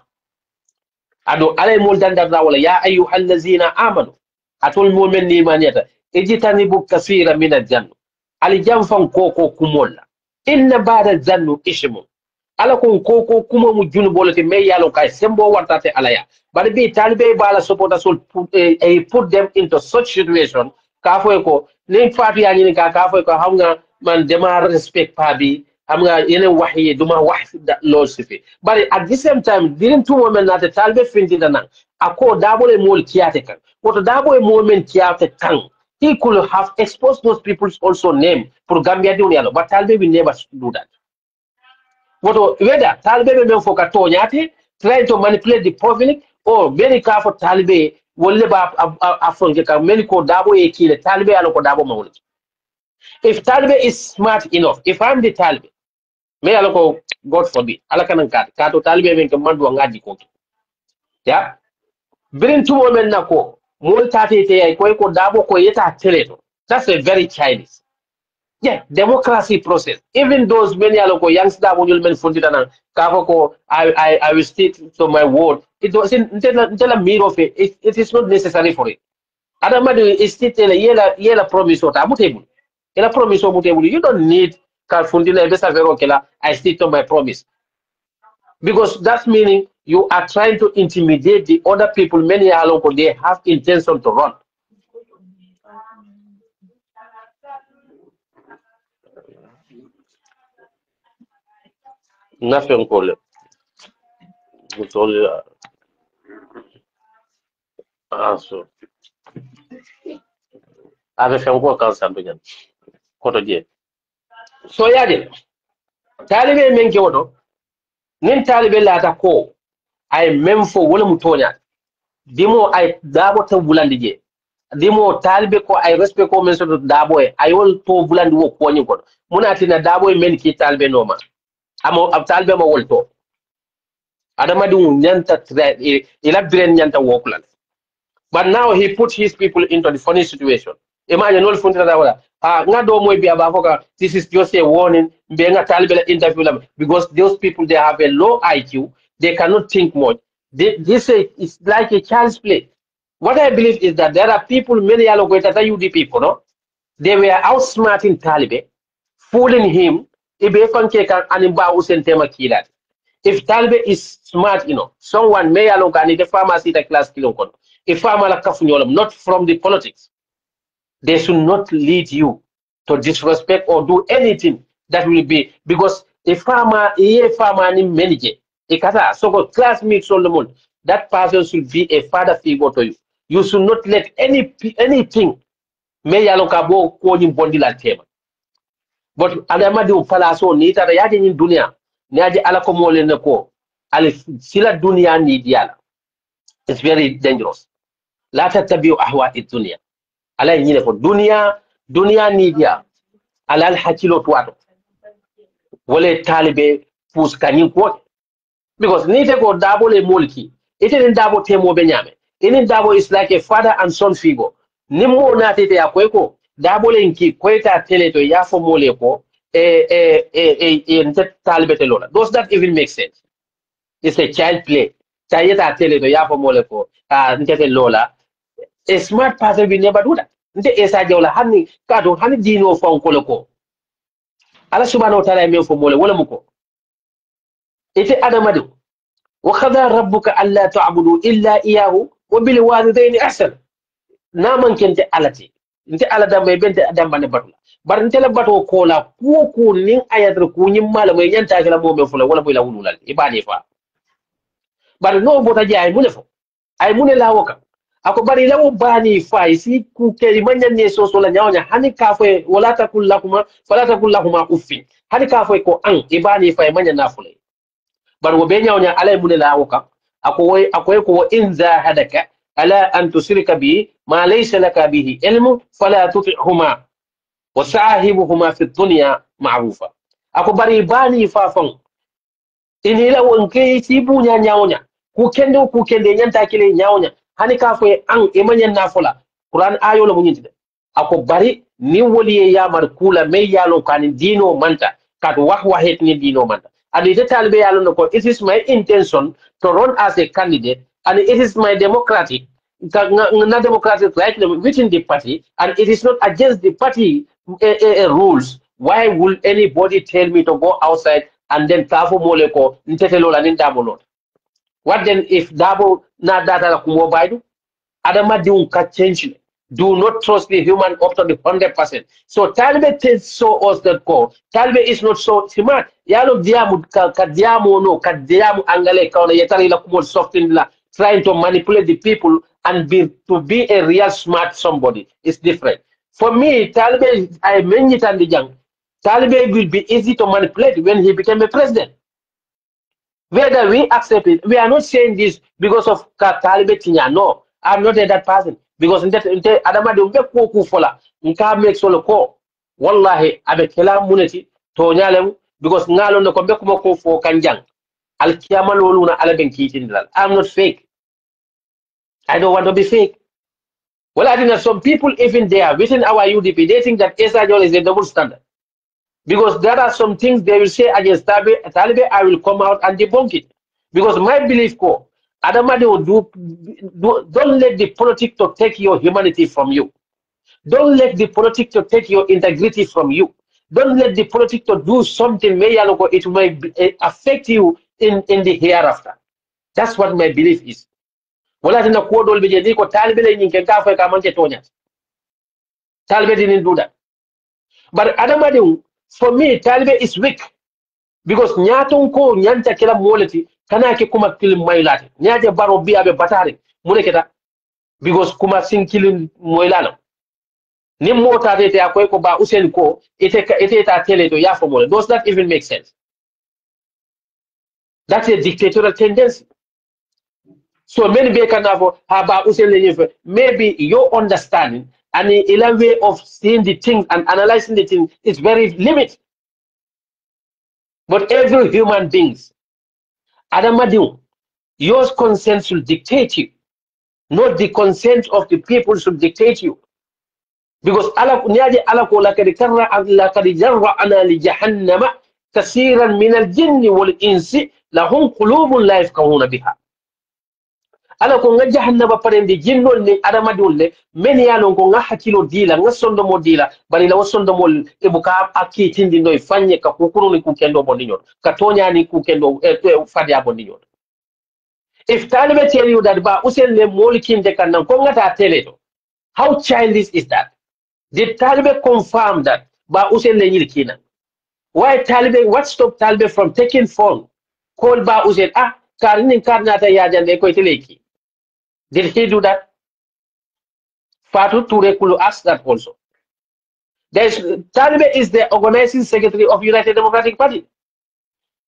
Ado alay mol dandar wala ya ayyuhal ladzina amanu. Atol mol men ni maniyata. Ejitanibu kasira minazan. Ali jamfan koko kumola. Inna bada zannu ishimu ala kun koko kuma mu junu bolete me yalo kay sembo wartate alaya but be talibe bala supporters put them into such situation ka fo ko nin fatu ya ni ka fo ko hamga man dema respect pabi hamga yene wahyi duma wahyi lo sifi but at the same time didn't two women that talibe finti dana ako dabole mol kiyate kan woto dabole moment kiyate kan he could have exposed those people's also name for Gambia Dunialo, but Talbe will never do that. What whether Talbe will for Katonyati, trying to manipulate the public, or very careful Talbe will live up Africa, many called Dabo Eki, Talbe Aloko Dabo Mount. If Talbe is smart enough, if I'm the Talbe, may Aloko, God forbid, Alakan Kat, Kato Talbe and Command Wangadi Koki. Yeah? Bring two women Nako. That's a very childish. Yeah, democracy process. Even those many aloko youngsters will men funded and I will stick to my word. It doesn't tell a mirror of it. It is not necessary for it. Adamadu is still tell a yela promise or tabutable. Yela promise or mutable. You don't need Fundina Vesa I stick to my promise. Because that's meaning you are trying to intimidate the other people. Many aloko they have intention to run. Nothing call it's only so I have a phone call something. So yeah, Talibe Menkoto, Nin Talibe Lata ko, I mem for Willem Tonya. Dimo I dabo to Bulandije. Dimo Talibe ko I respect ko mention to Daboy. I will to Buland work one you got. Munatina Daboy men ki Talibe Noma. I'm of Talibe ma wolto. Adamadu Nyanta Elabdren Nyanta Walkland. But now he put his people into the funny situation. Imagine all Funta this is just a warning, being a Taliban interview because those people they have a low IQ, they cannot think much. This is like a child's play. What I believe is that there are people, many allocated UD people, no? They were outsmarting Taliban, fooling him. If Taliban is smart, someone may allocate the pharmacy the class kilo. If farmer kafunyolam, not from the politics. They should not lead you to disrespect or do anything that will be because a farmer ni manager, a kata so classmates on the moon, that person should be a father figure to you. You should not let anything may yalokabo ko ni bondi la tema. But adama di upala so ni tara yaje ni dunia ni aje ala ko mole ne ko al sila dunia ni diala. It's very dangerous. La tatabiu ahwa dunia. Ala nyine ko dunia nidia alal hakilo twato wole talibe pus kanyin ko because nite ko dabo le mulki ite den dabo temo be nyame inin dabo is like a father and son figure nimmo na tete akoy ko dabo le nki koyta tele to yafo mole ko nte talibe te lola does that even make sense? It's a child play tayeta tele to yafo mole ko nte lola. A smart person will never do that. Nte Essa jawla hani kado hani dino fa ko ko ala subhanahu wa ta'ala me fo mole wala muko ite adama de wa khadha rabbuka alla ta'budu illa iyyahu wa bil walidayni ihsana naman kente alati nte ala dambe bente adamba ne batula bar nte la bato ko la ku nin ayatro ku nyim mala may nyanta kala mo me fula wala boy la wululal ibani fa bar no bota jaay mu ne fo ay mu ne la woka ako bari lawo bani fay si ku ke manya ne so la nyawnya hani ka fo wala takul lakuma fala takul lakuma uffi hani ka fo ko an ibani fay manya na fulay bar wo be nyawnya alay mun la woka ako ko in zahadaka ala an tusrika bi ma laysa laka bihi ilmu fala tuti'huma wa sahibuhuma fi dunya ma'rufa ako bari bani fa fon inila wonke si bunya nyawnya ku kende nyanta kile nyawnya hani ka fo an e manyan nafula Quran ayo la munyinde ako bari ni woliye yamar kula me yalo kan dino manta kat wax het ni dino manta and the talbe yalo ko it is my intention to run as a candidate and it is my democratic right within the party and it is not against the party rules. Why will anybody tell me to go outside and then kafo moleko ntetelo la ndabo not? What then if Dabo na data kumo baidu? Adama diun ka change. Do not trust the human up to the 100%. So Talbe show us that go. Talbe is not so smart. Yalo diamu ka diamu no ka diamu angale ka ona yetari la kumo soften la trying to manipulate the people and to be a real smart somebody. It's different. For me, Talbe I mentioned and the young. Talbe will be easy to manipulate when he became a president. Whether we accept it, we are not saying this because of Talbe Tinya. No, I'm not that person. Because in that Adama de Mbeku Fola, Nka make solo ko. Wallahi, abe kela muneti, to nyalem, because Nalo no Kombeku Moko for Kanjang. Al Kiamaluna Alaben Kitindal. I'm not fake. I don't want to be fake. Well, I think that some people, even there, within our UDP, they think that Essa is a double standard. Because there are some things they will say against Taliban, I will come out and debunk it. Because my belief, Adamadi don't let the politics to take your humanity from you. Don't let the politics to take your integrity from you. Don't let the politics to do something it may affect you in the hereafter. That's what my belief is. Taliban didn't do that. But Adamadi, for me, Talbe is weak because nyaton ko nyanta kila moleti kana ke kuma kilim mailati nyaje baro bi abe batari muleketa because kuma sin kilim moilala ni mota tete akoy ko ba usen ko ite ta tele to yafo mole. Does that even make sense? That's a dictatorial tendency. So many be kanavo ba usen le maybe your understanding and a way of seeing the things and analyzing the things is very limited. But every human beings, Adamadiu, your consent should dictate you, not the consent of the people should dictate you. Because Allah ko lakad jarra ana li jahannama kasiran min al-jinni wal insi lahum qulubun la yafqahuna biha. Ala ko nga jahannaba parende jinnol ni Adamadiu le men yalon ko nga hakilo dila nga sondomo dila bari la sondomo e buka akitindi noy fanye ka kukuru ni kukendo bondinyo ka tonya ni kukendo fadia bondinyo. If Taliban tell you that ba Usain le mol kinde kan nan ko ngata teleto, how childish is that? Did Taliban confirm that ba Usain le nyil kina? Why Taliban? What stopped Taliban from taking phone? Call ba Usain karnin karnata ya jande ko teleki. Did he do that? Fatu Ture Kulu asked that also. Taliban is the organizing secretary of United Democratic Party.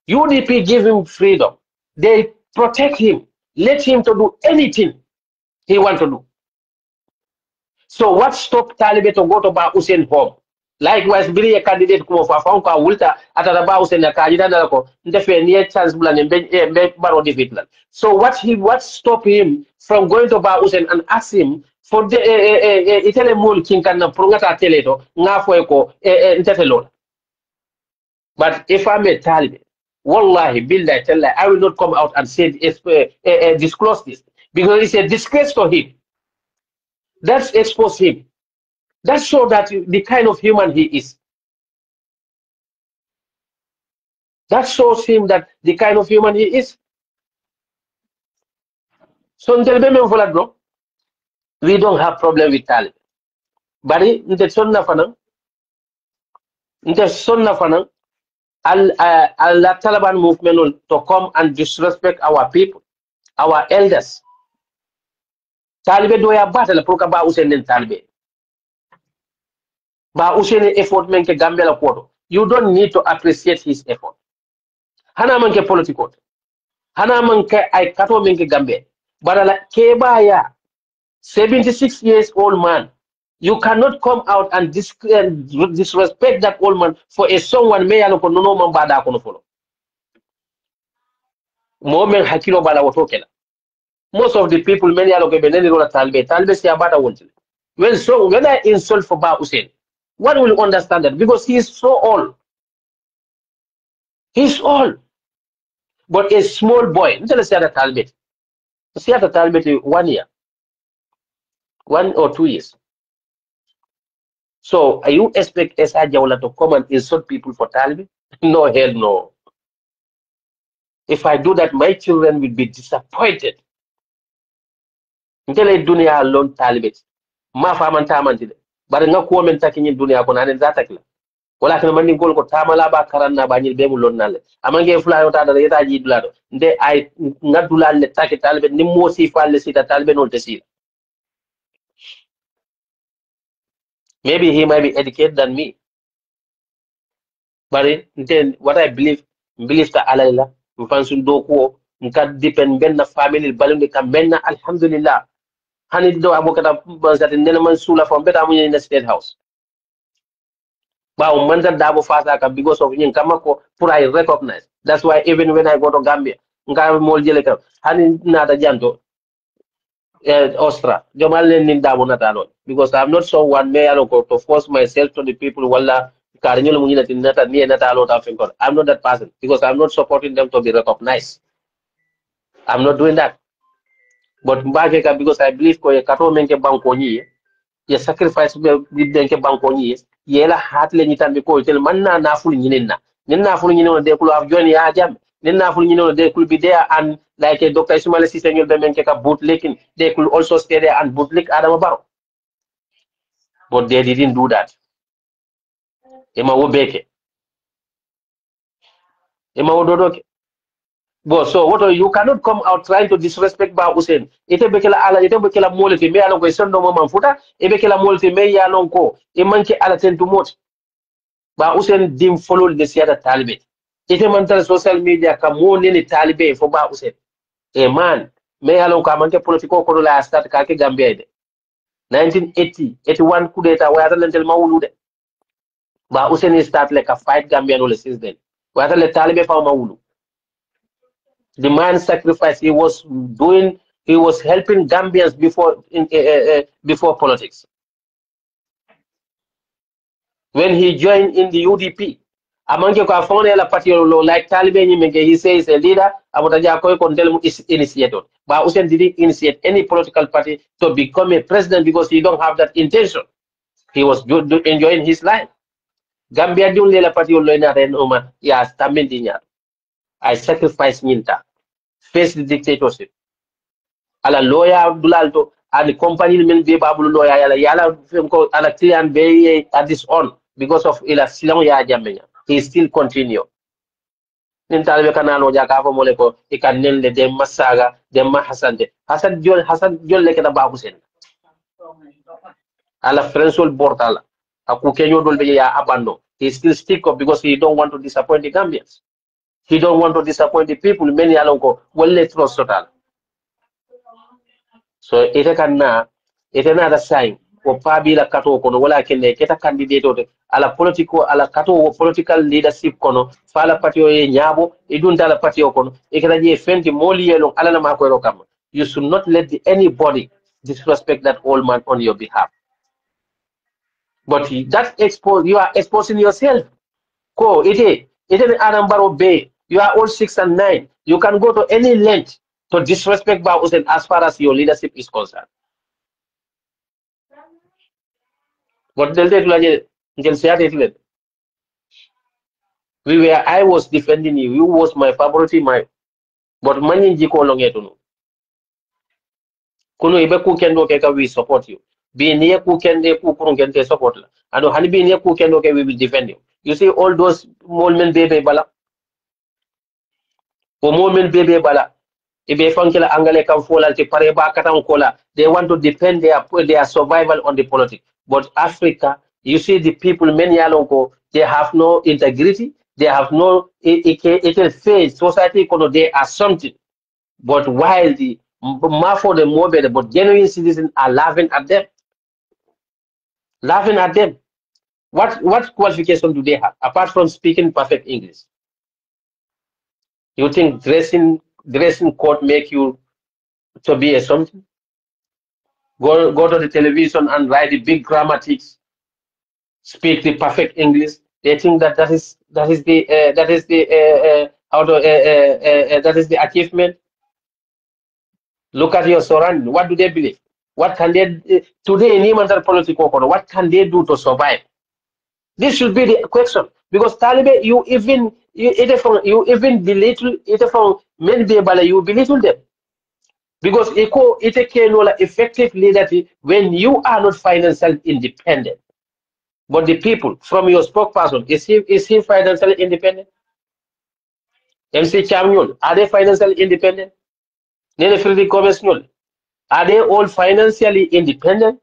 UDP give him freedom. They protect him, let him to do anything he want to do. So what stopped Taliban to go to Ba Hussein home? Likewise, be a candidate ko fa fa ko wulta atara Ba Hussein na kajida na ko ndefe near chance bulan mbe baro defeat. So what stopped him from going to Ba Hussein and ask him for the itele mul king kan na prungata teleto nga fo ko ntefelola. But if I'm a Taliban, wallahi, billahi, tallahi, I will not come out and say disclose this because it's a disgrace to him. That's expose him. That shows that the kind of human he is. That shows him that the kind of human he is. So we don't have problem with Taliban. But in the Sunna Fanang, Al Taliban movement to come and disrespect our people, our elders. Taliban do ya battle pour ka Ba Hussein den Taliban. Ba Hussein effort menke Gambia la koto. You don't need to appreciate his effort. Hana manke political. Hana manke ay kato menke Gambia. But keba ya 76 years old man. You cannot come out and disrespect that old man for a someone may no no man bada kono follow. Moment hakilo bala wotokela. Most of the people many are okay beneni rola talbe si abata wonti. When I insult for Ba Hussein, one will understand that because he is so old. He's old. But a small boy, let's say at Talbot. See at Talbot 1 year. 1 or 2 years. So you expect Essa Jawla to come and insult people for Talbot? No, hell no. If I do that, my children will be disappointed. Until I dunya alone Talbot. Ma faman tamantide. But nga ko men takin dunya ko nanen zatakla. Wala kana mandi gol ko tamala ba karanna ba nyil be mu lonnale amange fulayo ta da yeta ji dulado nde ay ngadulal le take talbe ni mo si falle sita talbe non te sila. Maybe he might be educated than me, but then what I believe ta alayla mfansun do ko nka depend benna family balunde kam benna alhamdulillah hani do abokata bazat nena man sula from beta mu in the state house. But dabo fasa because of yin kamako pour I recognize. That's why even when I go to Gambia, nga mol jele ka hani nada janto Ostra. Jomal nin dabo natalo because I'm not someone may to force myself to the people wala karinyo mo nata ni natalo ta finkor. I'm not that person because I'm not supporting them to be recognized. I'm not doing that. But mbake ka because I believe ko kato menke banko ni ye sacrifice be denke banko ni yela hat le nyitan be ko tel man na ful nyinenna nin na ful nyineno de kulu af joni ya jam nin na ful nyineno de kulu be there and like Dr. Ismail Cissé nyol be menke ka bootlegging they could also stay there and bootleg Adama Barrow, but they didn't do that. Ema wo beke ema wo dodoke bo so what you cannot come out trying to disrespect Ba Hussein ite bekela ala ite bekela molete me alon ko sondo mo manfuta e bekela molete me ya lon ko e manke ala tentu mot Ba Hussein dim follow the siata talibe ite mantal social media ka mo nene talibe fo Ba Hussein e man me alon ko manke politiko ko la start ka ke Gambia de 1980 81 coup d'etat wa lentel mawulude Ba Hussein start like a fight Gambia no since then wa le talibe fa mawulu. The man sacrifice he was doing, he was helping Gambians before politics. When he joined in the UDP, among your party like Taliban, he says a leader, is initiated. But Hussein didn't initiate any political party to become a president because he don't have that intention. He was enjoying his life. Gambia la party I sacrifice Minta. Face the dictatorship. ala lawyer dulalto and company men be babul lawyer yala ko ala client be at this on because of ila silong ya jamenya he still continue nin talbe kanalo jaka fo mole ko e kan nelle de masaga de mahasande hasan jol le kada babu sen ala friendsol portala aku kenyo dol be ya abando he still stick up because he don't want to disappoint the Gambians. He don't want to disappoint the people. Many alonko well trust total. So it another sign. Or pabila kato kono wala kene keta candidate ala political leadership kono fala patio e nyabo idun dala patio kono ikata je fenti moli yelo ala na mako kam. You should not let anybody disrespect that old man on your behalf. But you are exposing yourself. Ko it Anambaro Bay. You are all 6 and 9. You can go to any length to disrespect Ba Hussein as far as your leadership is concerned. But I was defending you. You was my favorite but many jiko longetuno. Kuno ibe ku kendo ke we support you. Be near ku kende ku kurungente support la. And hani be near ku kendo ke we will defend you. You see all those moment baby bala. O moment baby bala. Ibe fankila angale kam fola te pare ba katan kola. They want to depend their survival on the politics. But Africa, you see the people many alonko, they have no integrity, they have no it faith, society they are something. But while the more for the more better, but genuine citizens are laughing at them. Laughing at them. What qualification do they have apart from speaking perfect English? You think dressing code make you to be a something? Go to the television and write the big grammatics, speak the perfect English. They think that is the that is the achievement. Look at your surrounding. What do they believe? What can they today in human political? What can they do to survive? This should be the question because Taliban, you even belittle it from many people. You belittle them. Because it can effective leadership when you are not financially independent. But the people from your spokesperson, is he financially independent? MC Champion, are they financially independent? Nene Fridi Commercial, are they all financially independent?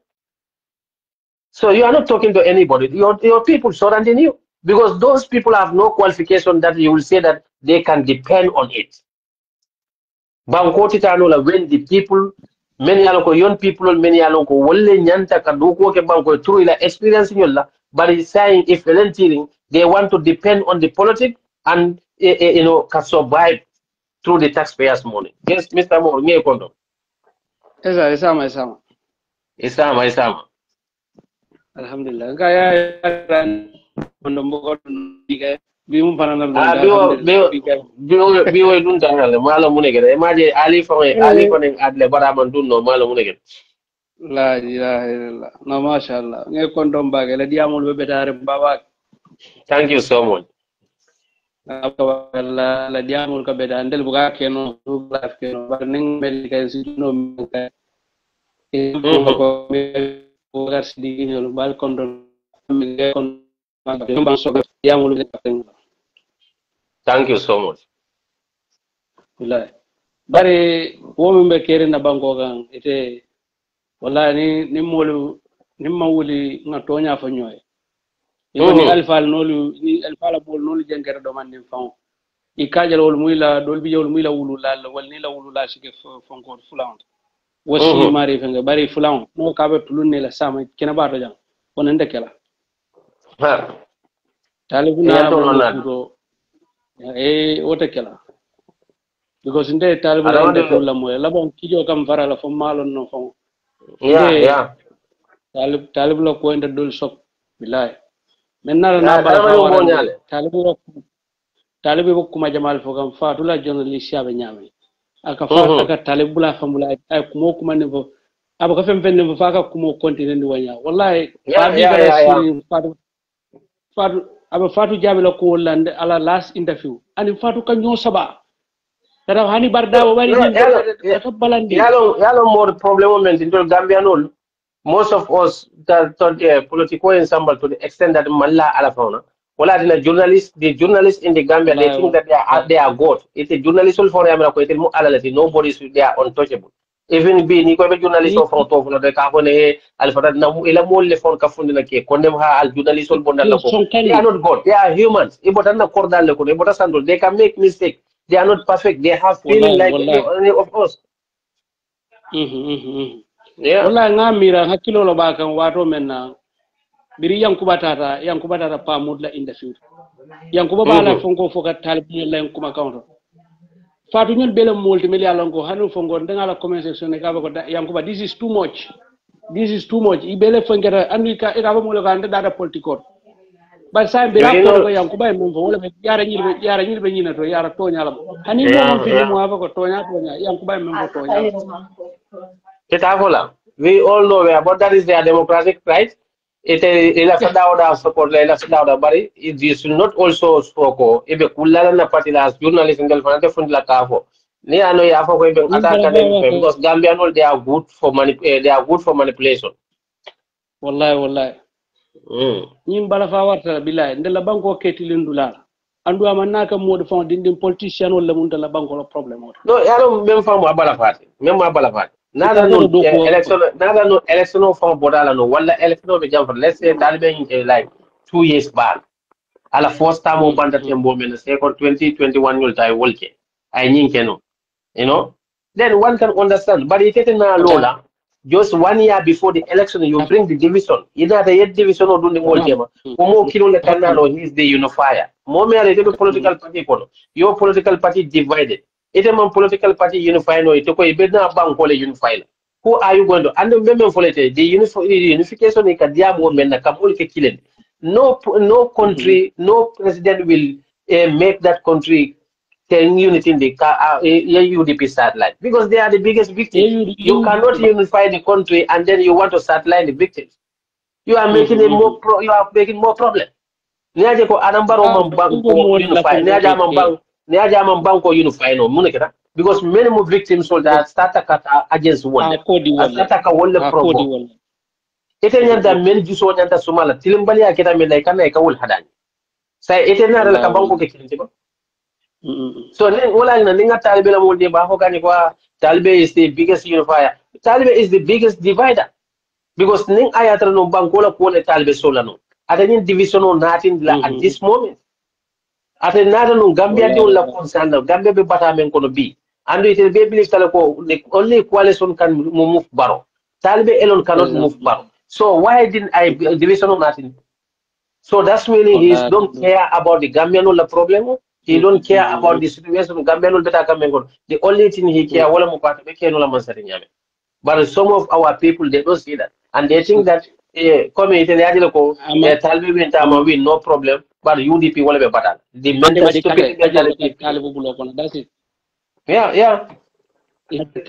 So you are not talking to anybody. Your people surrounding you. Because those people have no qualification that you will say that they can depend on it. Bankoti tanola when the people many aloko young people many aloko wolle nyanta kaduko ke banko through ila experience nyolla but it's saying if volunteering they want to depend on the politics and can survive through the taxpayers money. Yes, Mr. Moore, nge kondo. Isama. Alhamdulillah. Kaya kondo mo bimu panana biwo dun tanale malo munegere imaje ali fone adle baraman dun no malo munegere la ilaha illallah no mashallah nge kondom bage la diamul be betare baba. Thank you so much. La diamul ka beda ndel buga keno life keno barning medical no ka ko ko gas di no bal kondom nge kondom diamul be. Thank you so much. Wallahi. Bari womi be kere na banko kan ite wallahi ni molu ni mawuli nga tonya fa nyoy. Ni alfal nolu ni alfala bol nolu jengere do man ni fon. I kajal wol muyla dol bi jol muyla wulu lal wal ni la wulu la sike fonko fulan. Wasi mari fenga bari fulan no kabe tulun ne la sama kena bato jang. Wonen de kala. Ha. Talibuna ko wote kala because nde talibula inde to la moy la bon kijo kam fara la fo malon no fo talibula ko inde dol sok billahi menna na bala talibu ko kuma jamal fo kam fatula journalist yabe nyame aka fa aka talibula famula ay kumo kuma ne fo aba ka fem fenne fo fa ka kumo continue ni wanya wallahi fatu aba fatu jabe la ko lande ala last interview ani fatu ka nyo saba tara hani barda o bari yalo more problem men in Gambia no. Most of us that political ensemble to the extent that Malla Alafona. Well, the journalists in the Gambia, they think that they are God. It's a journalist for them. Nobody's they are untouchable. Even being equal journalist of the Carbone, Alpha Ila Mole for Kafundake, Condemha al journalist they are not God, they are humans. Ibotana Cordal, Ibota they can make mistakes. They are not perfect. They have feeling like any of us. Yeah. Wallahi ngamira hakilo lo bakan wato menna biri yankuba tata pa mudla in the future yankuba bala fonko foka talbi la yankuma kawto fatu ñun bele multi million ko hanu fongo ndanga commencer ne ka ko yankuba this is too much ibele fongera andika ira ba mo ka nda data political ba sa be rapport ko yankuba mum fo wala yara ñilbe ñina to yara to ñala hani mo fi mo ava ko to yankuba mum fo to ñala we all know but that is their democratic right. It is support bari it should not also spoke if a kulala na party as journalists in the front la kafo ni ano ya fo ko be attack because Gambian they are good for manipulation. Wallahi ñim bala fa warta billahi ndela banko ketilin dulala andu amanaka mode fond dindin politician wala mun la banko problem no yaro même fam abala fati nada no election from bodala no wala election be jam for let's say talibe like 2 years back ala first time o banda tembo men second 2021 yul tay wolke ay nyinke no you know then one can understand but it is na lola just 1 year before the election you bring the division ina the yet division o dundi wolke ma ko mo kilo le kanalo he is the unifier mo me ale political party ko your political party divided. It is a political party unified. No, it is a bank unified. Who are you going to? And the unification is a movement that can kill it. No country, no president will make that country unity in the UDP satellite because they are the biggest victims. You cannot unify the country and then you want to satellite the victims. You are making more problem. Niaje ko anambaro mambanko unify. Banko unify no muneketa because many more victims so that start against one start wala problem ite nyanda men juso nyanda sumala tilimbali akita men like kana ka wol hadani sai ite na la banko ke kinti ba so len wala na ninga talbe la mo de ba ho kani kwa talbe is the biggest unifier talbe is the biggest divider because ning ayatra no banko la ko le talbe sola no atani division no natin la at this moment ate nada no Gambia de la concern Gambia be bata men kono bi and it be believe tale ko the only coalition can move baro talbe alone cannot move baro so why didn't I division of nothing so that's meaning he don't care about the Gambian la problem he don't care about the situation Gambian beta kamen kono the only thing he care wala mo pata be keno la mansari nyame but some of our people they don't see that and they think that come ite le ko talbe wenta ma win no problem but UDP wala be batal the mental stupidity that's it yeah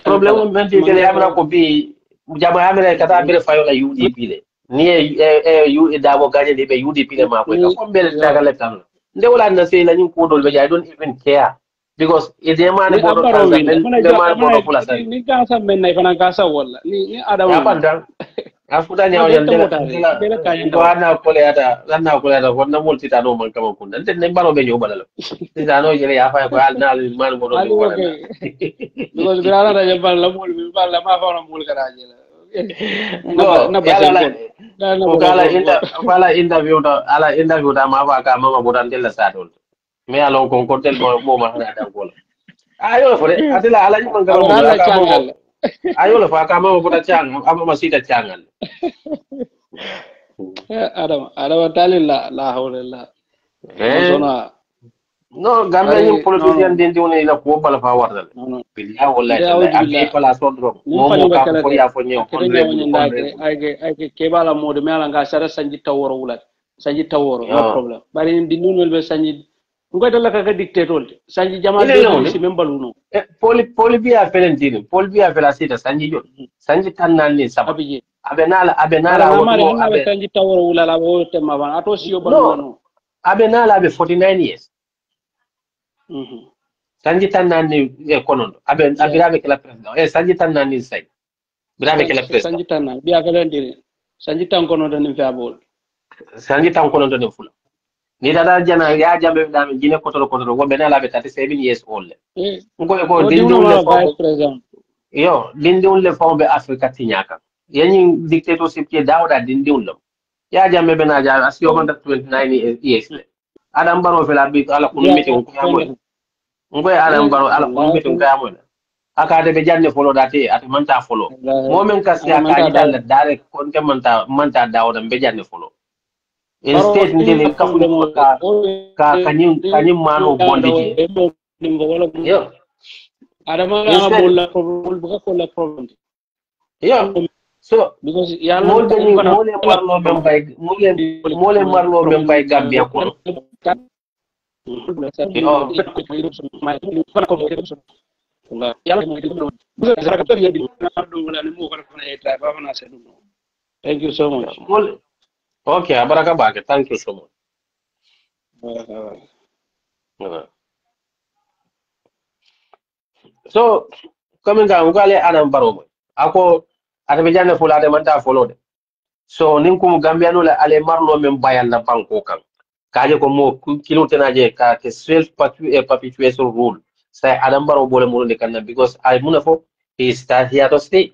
problem mental amra ko bi jama amra kata bere fayo la UDP le ni dabo gaje de be UDP le ma ko ko bel daga le tan nde wala na sey la ñu ko dol be I don't even care because ide mane bodo tanzania ni gasa men nay fana gasa wala ni adam ya panda afuta nyaw yandela wana koleta wonna multita no man kama kunda nte mbalo be nyoba la titano jere ya fa ko al na man bodo ni wala because grana da jabal la mul bi balla ma fa na mul garaje la interview da ma fa ka mama bodan della sadol me alon ko ko tel mo ma na da ko ayo fore atila ala ni man kama ayo la fa ka mama bodan chang ama masita changal adama tali la hawla no Gambia ni politician din dione la ko bala fa wardal billahi wallahi abi pala sodro momo ka ko ya fo nyew ay ke bala mode me ala nga sara sanji taworo wulat sanji taworo no problem bari di nun welbe sanji ngoy dala ka dictator sanji jamal be ci même baluno poli biya felentini poli biya fela sita sanji jot sanji tannan ni sababi abenala wodo abe sanji taworo wulala wo tema ban ato siyo baluno abenala be 49 years sanji tan nani e konondo abirabe kala president sanji tan nani say birabe kala president sanji tan na biya kala ndiri sanji tan konondo ni fiabol sanji tan konondo ne fula ni dada jana ya jambe dami jine kotoro wo bena labe 37 years old ko diwno ma vice president yo dindiwul le fawbe afrika tinyaka yani dictatorship ke dawda dindiwul lo ya jambe bena ja asiyo 29 years le adam baro fela bi ala kunu meeting ko yamoy ngoy adam baro ala kunu meeting ko yamoy aka de be janne follow date at manta follow momen kasi aka ita la dare kon ke manta dawda be janne follow instead ndele kafu ka kanyim mano bondije yo adama nga bolla problem buka ko la problem yo so because yalla mole marlo men bay Gambia ko thank you so much okay abaraka bake thank you so much so coming ga ngale adam baro ako atabe janne fulade manta folode so nin kum Gambia no la ale marlo men bayal na banko kan kaje ko mo kilo tenaje ka ke self perpetuation rule say adam baro bole mo de kan because I munafo he start here to stay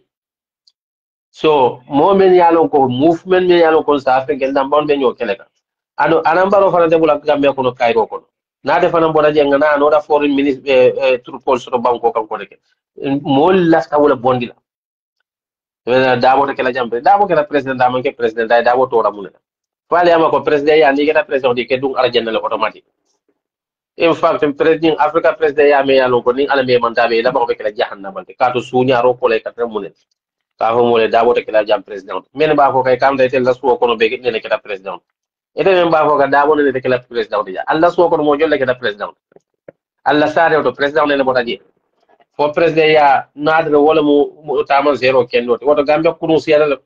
so mo men yalo ko movement men yalo ko sa afrique ndam bon be nyo keleka ano adam baro fana de bula Gambia ko no kayro ko na de fana boda jenga na no da foreign minister turpol so banko kan ko de mo lasta wala bondila dabo de kala jambe dabo kala president damo ke president day dabo to ramuna fale ama ko president ya ni kala president di ke dung arjanna le automatique in fact president africa president ya me yalo ko ni ala me man tabe la ba ko kala jahannama te ka to sunya ro ko le ka tan munen ka ho mo le dabo de kala jam president men ba ko kay kam day tel la suwo ko no be ne kala president ete men ba ko ka dabo ne de kala president ya alla suwo ko mo jolle kala president alla sare to president ne mo taji fo president ya nadre wala mu taman zero kendo woto Gambia kunu siyala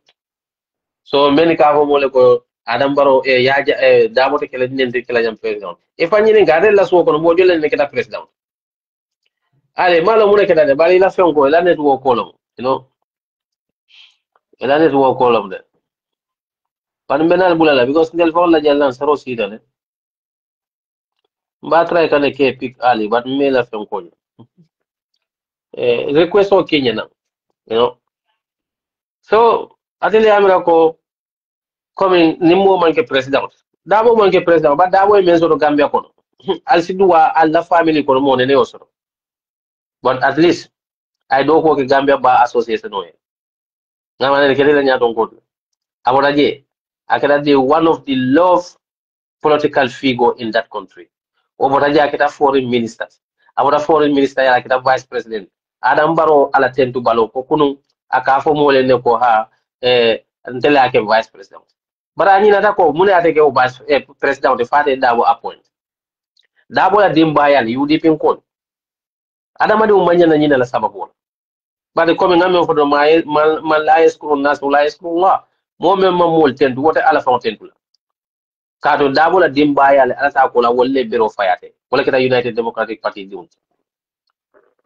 so men ka ho mole ko adam baro ya damo te kala dinen te kala jam president e fanyi ni gade la so ko mo jolle ne kala president ale malo mu ne kala de bali la fen ko la net wo kolom you know la net wo kolom de pan benal bulala because ndel fon la jallan saro sidale mba try kan ke pick ali but me la fen ko request o Kenya now you know so atele amira ko comme nimmo manke president dabo manke president ba dabo e menso do Gambia kono al sidwa alla family kono mo ne osoro but at least I do ko ke Gambia ba association no ngama ne kele la nyaton ko aboda je akada de one of the love political figure in that country oboda je akita foreign ministers aboda foreign minister ya akita vice president adam baro ala tentu balo ko kunu aka fo mo le ne ko ha ntele ake vice president bara ni nata ko mune ate ke o vice president de fate dabo appoint dabo la dimba ya UDP kon adama de umanya na nyina la sababu bade comme ngame ko do mal la escrow nas la escrow wa mo mem mol tentu wote ala fa tentu la kato dabo la dimba ya ala ta ko la wolle biro fayate wala kita United Democratic Party diun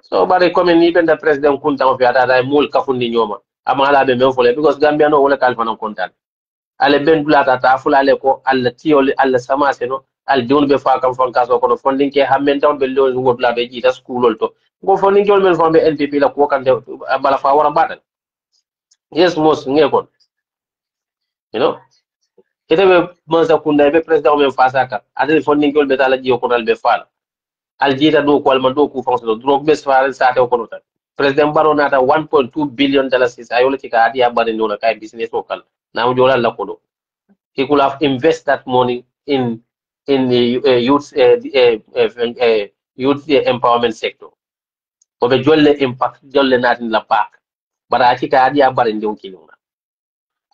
so bade comme ni benda president kun ta fi ata da mol kafundi nyoma amala be men fole because Gambia no wala kalfa non kontan ale ben dulata ta fulale ko alla tiol alla samase no al diun be fa kam fon kaso ko fonding ke hammen taw be lo ngotla be jita school to go fonding ke men fon be NPP la ko kan bala fa wara badal yes mos ngekon you know ite be mansa kunda be president men fa saka adel fonding ke be tala jiyo ko dal be fa al jita do ko al man do ku fonso do drog be fa sa te ko no tan president baro nata 1.2 billion dollars is ayolo tika adi abade no kay business okal now jola la ko do he could have invested that money in the youth empowerment sector ko be jolle impact jolle natin la pak bara atika adi abare ndew kiluna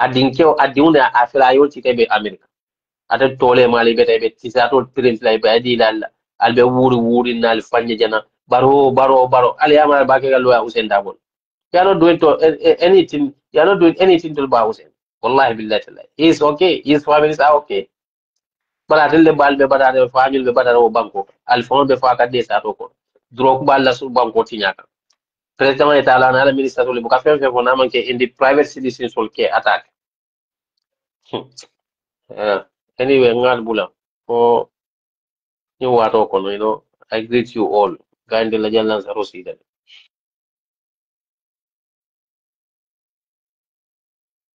adinke adiuna afira yo tika be america ata tole mali bete be tisato print lay be adi dal albe wuri nal fanye jana baro ali amara ba ke galwa Hussein Dabon you are not doing to anything you are not doing anything to ba Hussein wallahi billahi he is okay his families are okay but atelle balbe badare fanyul be badare o banko al fon be fa ka de sa to ko drok balla su banko tinyaka president e tala na la minister to le buka fe fe fona man ke in the private citizens sol ke attack anyway ngal bula ko ni wato kono I greet you all gande la jallan sa rosida